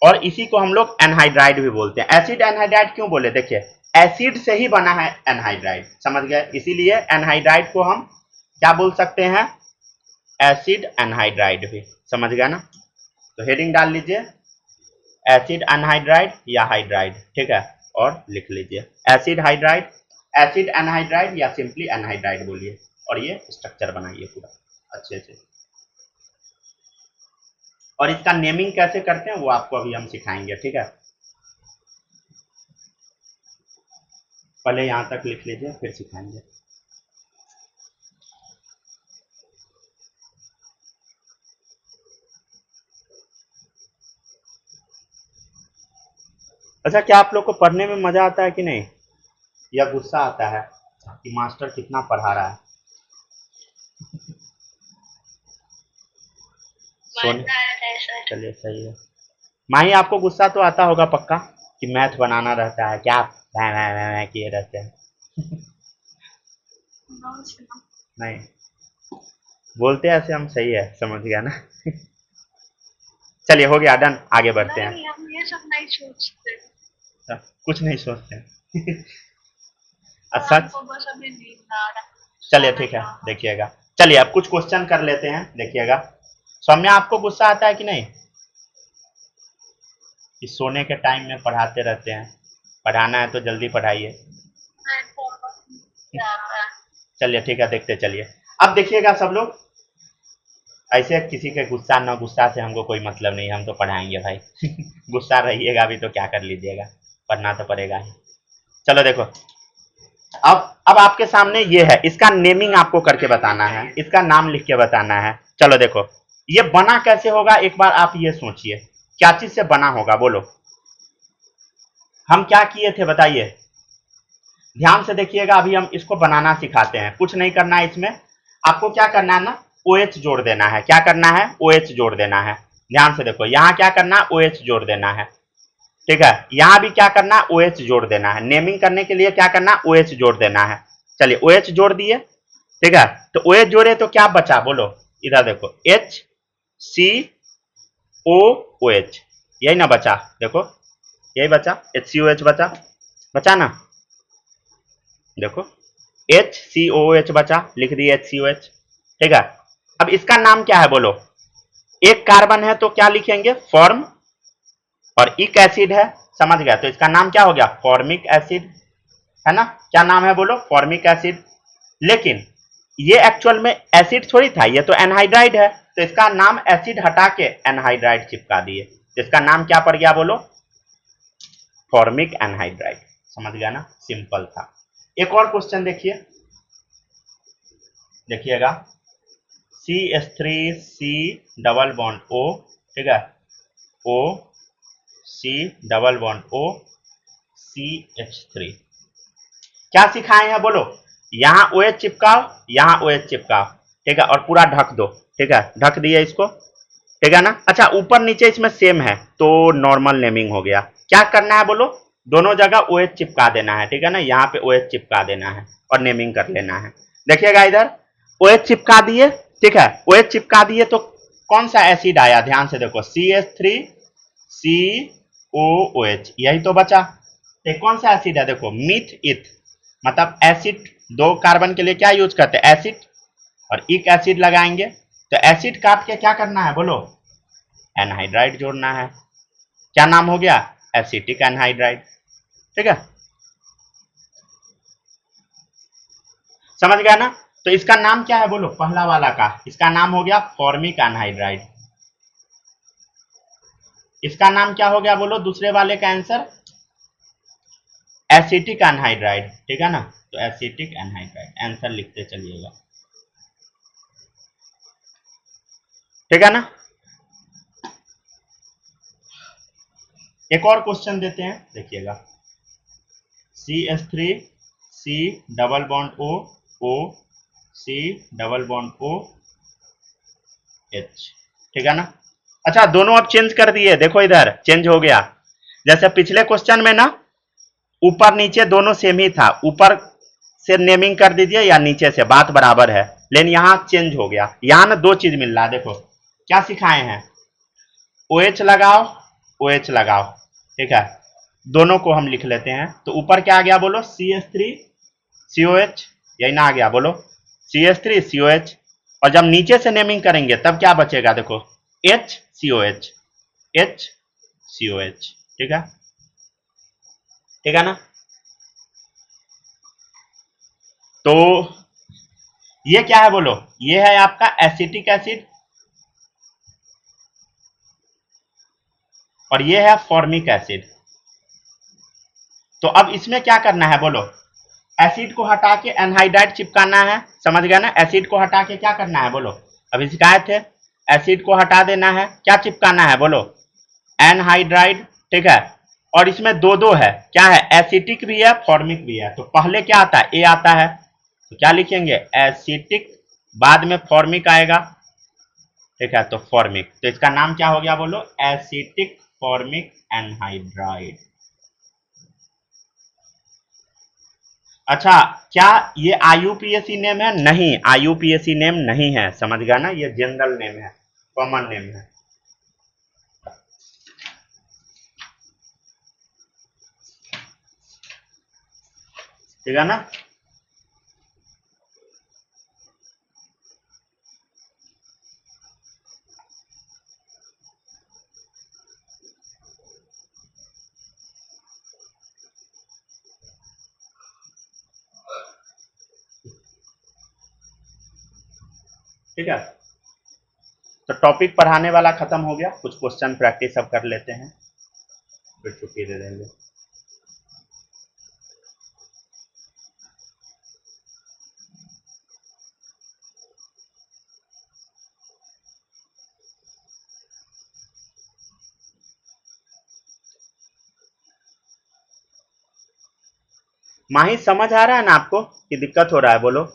और इसी को हम लोग एनहाइड्राइड भी बोलते हैं। एसिड एनहाइड्राइड क्यों बोले, देखिए एसिड से ही बना है एनहाइड्राइड, समझ गए, इसीलिए एनहाइड्राइड को हम क्या बोल सकते हैं, एसिड एनहाइड्राइड भी, समझ गया ना। तो हेडिंग डाल लीजिए एसिड एनहाइड्राइड या हाइड्राइड, ठीक है, और लिख लीजिए एसिड हाइड्राइड, एसिड एनहाइड्राइड या सिंपली एनहाइड्राइड बोलिए, और ये स्ट्रक्चर बनाइए पूरा अच्छे से। और इसका नेमिंग कैसे करते हैं वो आपको अभी हम सिखाएंगे, ठीक है। पहले यहां तक लिख लीजिए फिर सिखाएंगे। अच्छा, क्या आप लोग को पढ़ने में मजा आता है कि नहीं, या गुस्सा आता है कि मास्टर कितना पढ़ा रहा है? सोने, चलिए सही है। माही आपको गुस्सा तो आता होगा पक्का कि मैथ बनाना रहता है, क्या भैं किए रहते हैं। नहीं बोलते ऐसे हम, सही है, समझ गया ना। चलिए हो गया, डन, आगे बढ़ते हैं। नहीं, हम ये सब नहीं सोचते, कुछ नहीं सोचते हैं। सच, हमको बस अभी नींद आ रहा। चलिए ठीक है, देखिएगा। चलिए अब कुछ क्वेश्चन कर लेते हैं, देखिएगा। सौम्या आपको गुस्सा आता है कि नहीं, कि सोने के टाइम में पढ़ाते रहते हैं, पढ़ाना है तो जल्दी पढ़ाइए। चलिए ठीक है, देखते चलिए। अब देखिएगा सब लोग, ऐसे किसी के गुस्सा न गुस्सा से हमको कोई मतलब नहीं, हम तो पढ़ाएंगे भाई। गुस्सा रहिएगा भी तो क्या कर लीजिएगा, पढ़ना तो पड़ेगा ही। चलो देखो, अब आपके सामने ये है, इसका नेमिंग आपको करके बताना है, इसका नाम लिख के बताना है। चलो देखो, ये बना कैसे होगा, एक बार आप ये सोचिए, क्या चीज से बना होगा, बोलो। हम क्या किए थे बताइए, ध्यान से देखिएगा। अभी हम इसको बनाना सिखाते हैं, कुछ नहीं करना है इसमें, आपको क्या करना है ना, OH जोड़ देना है। क्या करना है, OH जोड़ देना है। ध्यान से देखो, यहाँ क्या करना है, OH जोड़ देना है, ठीक है। यहां भी क्या करना है, OH जोड़ देना है। नेमिंग करने के लिए क्या करना है, OH जोड़ देना है। चलिए OH जोड़ दिए, ठीक है। तो OH जोड़े तो क्या बचा, बोलो, इधर देखो, HCOOH, यही ना बचा, देखो यही बचा, HCOH बचा ना, देखो HCOOH बचा, लिख दिए HCOH, ठीक है। अब इसका नाम क्या है, बोलो। एक कार्बन है तो क्या लिखेंगे, फॉर्म, और इक एसिड है, समझ गया, तो इसका नाम क्या हो गया, फॉर्मिक एसिड, है ना। क्या नाम है, बोलो, फॉर्मिक एसिड। लेकिन ये एक्चुअल में एसिड थोड़ी था, ये तो एनहाइड्राइड है, तो इसका नाम एसिड हटा के एनहाइड्राइड चिपका दिए, तो इसका नाम क्या पड़ गया, बोलो, फॉर्मिक एनहाइड्राइड। समझ गया ना, सिंपल था। एक और क्वेश्चन देखिए, देखिएगा, CH3C डबल बॉन्ड O, ठीक है, O C double bond O CH3, क्या सिखाए हैं, बोलो। यहाँ OH चिपकाओ, यहाँ OH चिपकाओ, ठीक है, और पूरा ढक दो, ठीक है, ढक दिए इसको, ठीक है ना। अच्छा, ऊपर नीचे इसमें सेम है तो नॉर्मल नेमिंग हो गया। क्या करना है, बोलो, दोनों जगह OH चिपका देना है, ठीक है ना, यहाँ पे OH चिपका देना है और नेमिंग कर लेना है। देखिएगा इधर OH चिपका दिए, ठीक है, OH चिपका दिए तो कौन सा एसिड आया, ध्यान से देखो, CH3COOH, यही तो बचा। तो कौन सा एसिड है, देखो, मीथ इथ, मतलब एसिड, दो कार्बन के लिए क्या यूज करते हैं, एसिड, और इक एसिड लगाएंगे, तो एसिड काट के क्या करना है, बोलो, एनहाइड्राइड जोड़ना है। क्या नाम हो गया, एसिटिक एनहाइड्राइड, ठीक है, समझ गया ना। तो इसका नाम क्या है, बोलो, पहला वाला का, इसका नाम हो गया फॉर्मिक एनहाइड्राइड। इसका नाम क्या हो गया, बोलो, दूसरे वाले का आंसर एसिटिक एनहाइड्राइड, ठीक है ना। तो एसिटिक एनहाइड्राइड आंसर लिखते चलिएगा, ठीक है ना। एक और क्वेश्चन देते हैं, देखिएगा, CH3C double bond O C double bond OH, ठीक है ना। अच्छा, दोनों अब चेंज कर दिए, देखो इधर चेंज हो गया। जैसे पिछले क्वेश्चन में ना ऊपर नीचे दोनों सेम ही था, ऊपर से नेमिंग कर दीजिए या नीचे से, बात बराबर है, लेकिन यहां चेंज हो गया। यहां ना दो चीज मिल रहा है, देखो क्या सिखाए हैं, OH लगाओ, OH लगाओ, ठीक है, दोनों को हम लिख लेते हैं। तो ऊपर क्या आ गया, बोलो, CH3COH, यही ना आ गया, बोलो, CH3 COH, और जब नीचे से नेमिंग करेंगे तब क्या बचेगा, देखो HCOH, HCOH, ठीक है, ठीक है ना। तो ये क्या है बोलो, ये है आपका एसिटिक एसिड और ये है फॉर्मिक एसिड। तो अब इसमें क्या करना है बोलो, एसिड को हटा के एनहाइड्राइड चिपकाना है, समझ गया ना। एसिड को हटा के क्या करना है बोलो, अभी सिखाए थे, एसिड को हटा देना है, क्या चिपकाना है बोलो, एनहाइड्राइड, ठीक है। और इसमें दो दो है, क्या है, एसिटिक भी है फॉर्मिक भी है। तो पहले क्या आता है, ए आता है, तो क्या लिखेंगे, एसिटिक, बाद में फॉर्मिक आएगा, ठीक है, तो फॉर्मिक। तो इसका नाम क्या हो गया बोलो, एसिटिक फॉर्मिक एनहाइड्राइड। अच्छा, क्या ये IUPAC नेम है, नहीं, IUPAC नेम नहीं है, समझ गया ना, ये जनरल नेम है, कॉमन नेम है। ठीक है ना। ठीक है, तो टॉपिक पढ़ाने वाला खत्म हो गया, कुछ क्वेश्चन प्रैक्टिस अब कर लेते हैं, फिर छुट्टी दे देंगे। माही समझ आ रहा है ना आपको कि दिक्कत हो रहा है बोलो।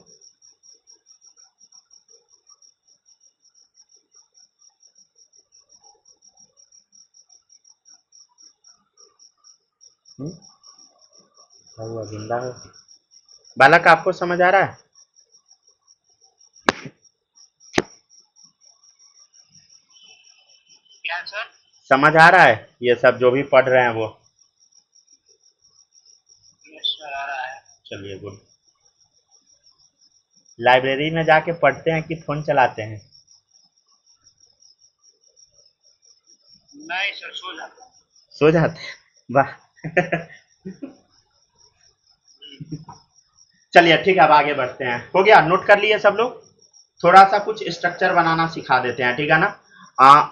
क्या हुआ, जिंदा हो बालक, आपको समझ आ रहा है। क्या सर? समझ आ रहा है ये सब जो भी पढ़ रहे हैं वो। यस सर, आ रहा है। चलिए गुड। लाइब्रेरी में जाके पढ़ते हैं कि फोन चलाते हैं। नहीं सर, सो जाता हूँ। सो जाते हैं, वाह। चलिए ठीक है, अब आगे बढ़ते हैं। हो गया, नोट कर लिए सब लोग। थोड़ा सा कुछ स्ट्रक्चर बनाना सिखा देते हैं, ठीक है ना।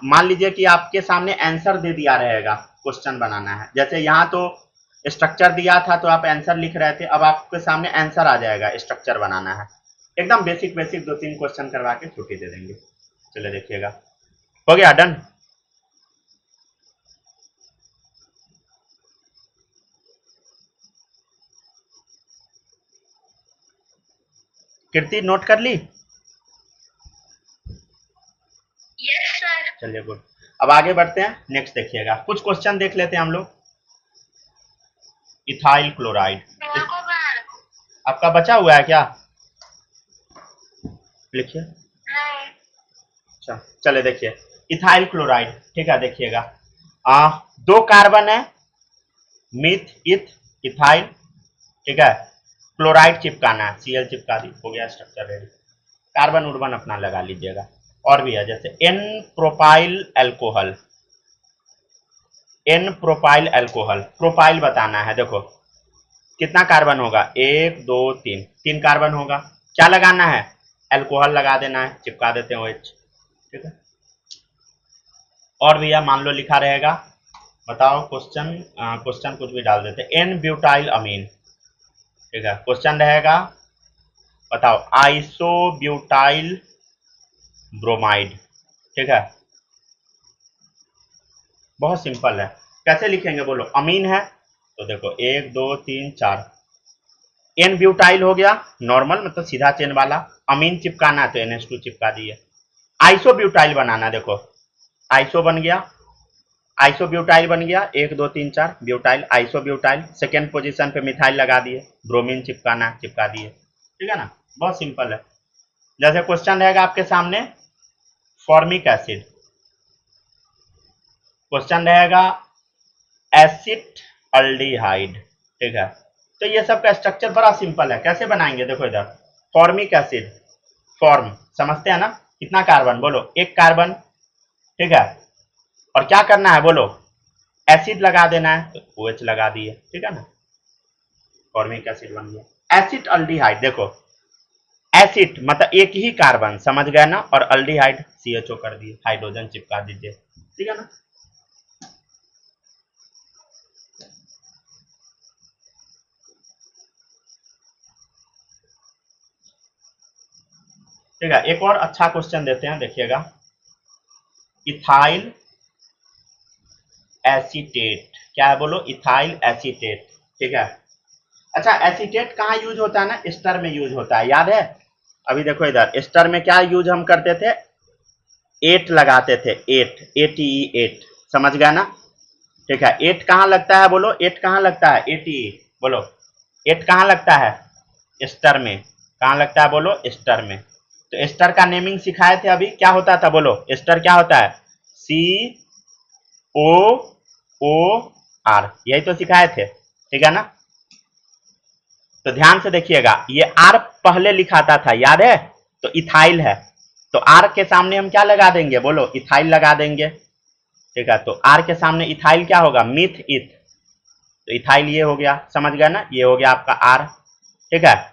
मान लीजिए कि आपके सामने आंसर दे दिया रहेगा, क्वेश्चन बनाना है। जैसे यहाँ तो स्ट्रक्चर दिया था तो आप आंसर लिख रहे थे, अब आपके सामने आंसर आ जाएगा, स्ट्रक्चर बनाना है। एकदम बेसिक बेसिक 2-3 क्वेश्चन करवा के छुट्टी दे देंगे। चलिए देखिएगा, हो गया, डन। कीर्ति नोट कर ली। Yes sir. चलिए गुड, अब आगे बढ़ते हैं। नेक्स्ट देखिएगा, कुछ क्वेश्चन देख लेते हैं हम लोग। इथाइल क्लोराइड आपका बचा हुआ है क्या, लिखिए। अच्छा चले देखिए, इथाइल क्लोराइड, ठीक है, देखिएगा, दो कार्बन है, मिथ इथ इथाइल, ठीक है, क्लोराइड चिपकाना है, Cl चिपका दी, हो गया स्ट्रक्चर रेडी। कार्बन उर्बन अपना लगा लीजिएगा। और भी है, जैसे N propyl alcohol, N propyl alcohol, propyl बताना है। देखो कितना कार्बन होगा, 1 2 3, 3 कार्बन होगा, क्या लगाना है, एल्कोहल लगा देना है, चिपका देते हैं OH, ठीक है। और भैया मान लो लिखा रहेगा, बताओ क्वेश्चन, क्वेश्चन कुछ भी डाल देते, एन ब्यूटाइल अमीन, ठीक है। क्वेश्चन रहेगा, बताओ आइसो ब्यूटाइल ब्रोमाइड, ठीक है। बहुत सिंपल है, कैसे लिखेंगे बोलो, अमीन है तो देखो 1 2 3 4, एन ब्यूटाइल हो गया नॉर्मल, मतलब सीधा चेन वाला, अमीन चिपकाना है तो NH2 चिपका दिए। आइसो ब्यूटाइल बनाना, देखो आइसो बन गया, आइसो ब्यूटाइल बन गया, 1 2 3 4 butyl, iso butyl, second position पे मिथाइल लगा दिए, ब्रोमीन चिपकाना, चिपका दिए, ठीक है ना, बहुत सिंपल है। जैसे क्वेश्चन रहेगा आपके सामने, फॉर्मिक एसिड, क्वेश्चन रहेगा एसिड अल्डिहाइड, ठीक है। तो ये सब का स्ट्रक्चर बड़ा सिंपल है, कैसे बनाएंगे, देखो इधर फॉर्मिक एसिड, फॉर्म समझते हैं ना, कितना कार्बन बोलो, एक कार्बन, ठीक है। और क्या करना है बोलो, एसिड लगा देना है, तो OH लगा दिए, ठीक है ना, फॉर्मिक एसिड बन गया। एसिड अल्डिहाइड, देखो एसिड मतलब एक ही कार्बन, समझ गए ना, और अल्डिहाइड CHO कर दिए, हाइड्रोजन चिपका दीजिए, ठीक है ना। ठीक है, एक और अच्छा क्वेश्चन देते हैं, देखिएगा, इथाइल एसीटेट, क्या है बोलो, इथाइल एसीटेट, ठीक है। अच्छा, एसीटेट कहाँ यूज होता है ना, एस्टर में यूज होता है, याद है। अभी देखो इधर एस्टर में क्या यूज हम करते थे, एट लगाते थे, एट, ATE, एट, समझ गया ना, ठीक है। एट कहाँ लगता है बोलो, एट कहाँ लगता है, ATE बोलो, एट कहाँ लगता है, एस्टर में, कहाँ लगता है बोलो, एस्टर में। तो एस्टर का नेमिंग सिखाए थे अभी, क्या होता था बोलो, एस्टर क्या होता है, COOR, यही तो सिखाए थे, ठीक है ना। तो ध्यान से देखिएगा, ये आर पहले लिखाता था, याद है, तो इथाइल है, तो आर के सामने हम क्या लगा देंगे बोलो, इथाइल लगा देंगे, ठीक है। तो आर के सामने इथाइल क्या होगा, मिथ इथ, तो इथाइल ये हो गया, समझ गया ना, ये हो गया आपका आर, ठीक है।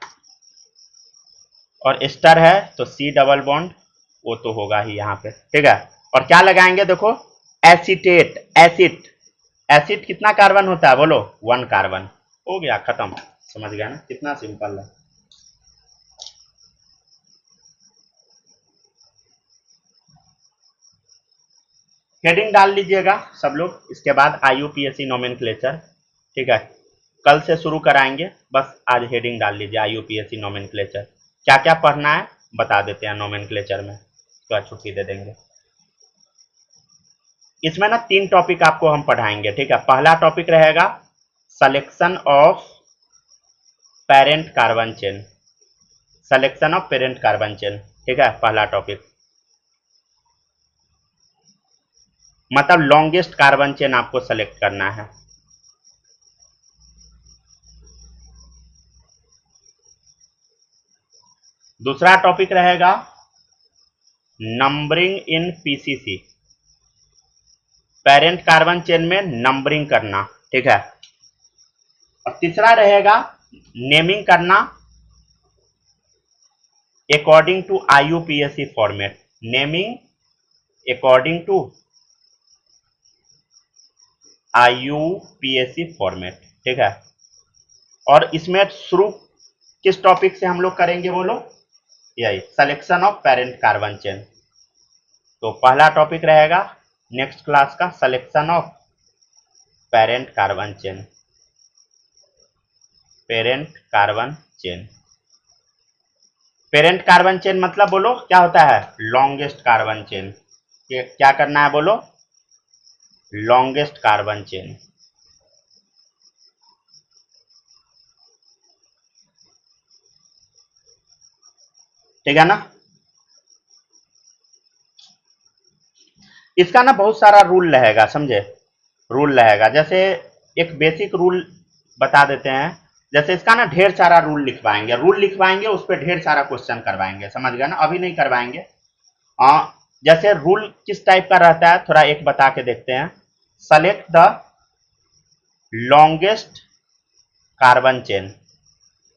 और एस्टर है तो C डबल बॉन्ड, वो तो होगा ही यहाँ पे, ठीक है। और क्या लगाएंगे देखो, एसीटेट, एसिड, एसिड कितना कार्बन होता है बोलो, 1 कार्बन, हो गया खत्म, समझ गया ना, कितना सिंपल है। हेडिंग डाल लीजिएगा सब लोग, इसके बाद IUPAC नोमेनक्लेचर, ठीक है, कल से शुरू कराएंगे, बस आज हेडिंग डाल लीजिए, IUPAC नोमेनक्लेचर, क्या क्या पढ़ना है बता देते हैं नोमेनक्लेचर में, उसके बाद छुट्टी दे देंगे। इसमें ना 3 टॉपिक आपको हम पढ़ाएंगे, ठीक है। पहला टॉपिक रहेगा selection of parent carbon chain, selection of parent carbon chain, ठीक है, पहला टॉपिक, मतलब लॉन्गेस्ट कार्बन चेन आपको सेलेक्ट करना है। दूसरा टॉपिक रहेगा numbering in PCC, parent carbon chain में नंबरिंग करना, ठीक है। और तीसरा रहेगा नेमिंग करना according to IUPAC format, naming according to IUPAC format, ठीक है। और इसमें शुरू किस टॉपिक से हम लोग करेंगे बोलो, यही selection of parent carbon chain. तो पहला टॉपिक रहेगा नेक्स्ट क्लास का selection of parent carbon chain, parent carbon chain, parent carbon chain मतलब बोलो क्या होता है, लॉन्गेस्ट कार्बन चेन, क्या करना है बोलो, लॉन्गेस्ट कार्बन चेन, ठीक है ना। इसका ना बहुत सारा रूल रहेगा, समझे, रूल रहेगा, जैसे एक बेसिक रूल बता देते हैं, जैसे इसका ना ढेर सारा रूल लिखवाएंगे, उस पर ढेर सारा क्वेश्चन करवाएंगे, समझ गए ना, अभी नहीं करवाएंगे। जैसे रूल किस टाइप का रहता है, थोड़ा एक बता के देखते हैं, select the longest carbon chain,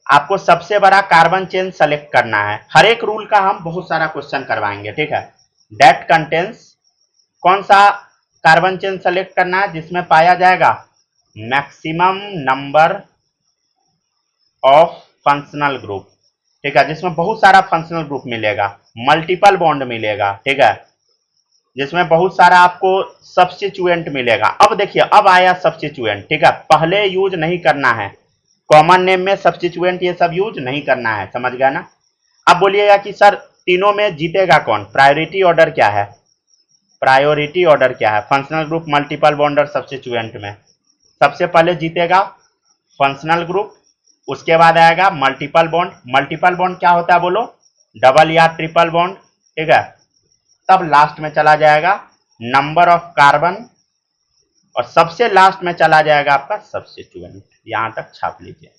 आपको सबसे बड़ा कार्बन चेन सेलेक्ट करना है। हर एक रूल का हम बहुत सारा क्वेश्चन करवाएंगे, ठीक है। दैट कंटेंस, कौन सा कार्बन चेन सेलेक्ट करना है जिसमें पाया जाएगा maximum number of functional group, ठीक है, जिसमें बहुत सारा फंक्शनल ग्रुप मिलेगा, मल्टीपल बॉन्ड मिलेगा, ठीक है, जिसमें बहुत सारा आपको सब्स्टिट्यूएंट मिलेगा। अब देखिए, अब आया सब्स्टिट्यूएंट, ठीक है, पहले यूज नहीं करना है, कॉमन नेम में सब्स्टिट्यूएंट ये सब यूज नहीं करना है, समझ गया ना। अब बोलिएगा कि सर तीनों में जीतेगा कौन, प्रायोरिटी ऑर्डर क्या है, प्रायोरिटी ऑर्डर क्या है, फंक्शनल ग्रुप, मल्टीपल बॉन्ड और सब्स्टिट्यूएंट में सबसे पहले जीतेगा फंक्शनल ग्रुप, उसके बाद आएगा मल्टीपल बॉन्ड, मल्टीपल बॉन्ड क्या होता है बोलो, डबल या ट्रिपल बॉन्ड, ठीक है, तब लास्ट में चला जाएगा नंबर ऑफ कार्बन, और सबसे लास्ट में चला जाएगा आपका सब्स्टिट्यूएंट, यहां तक छाप लीजिए।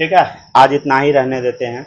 ठीक है, आज इतना ही रहने देते हैं।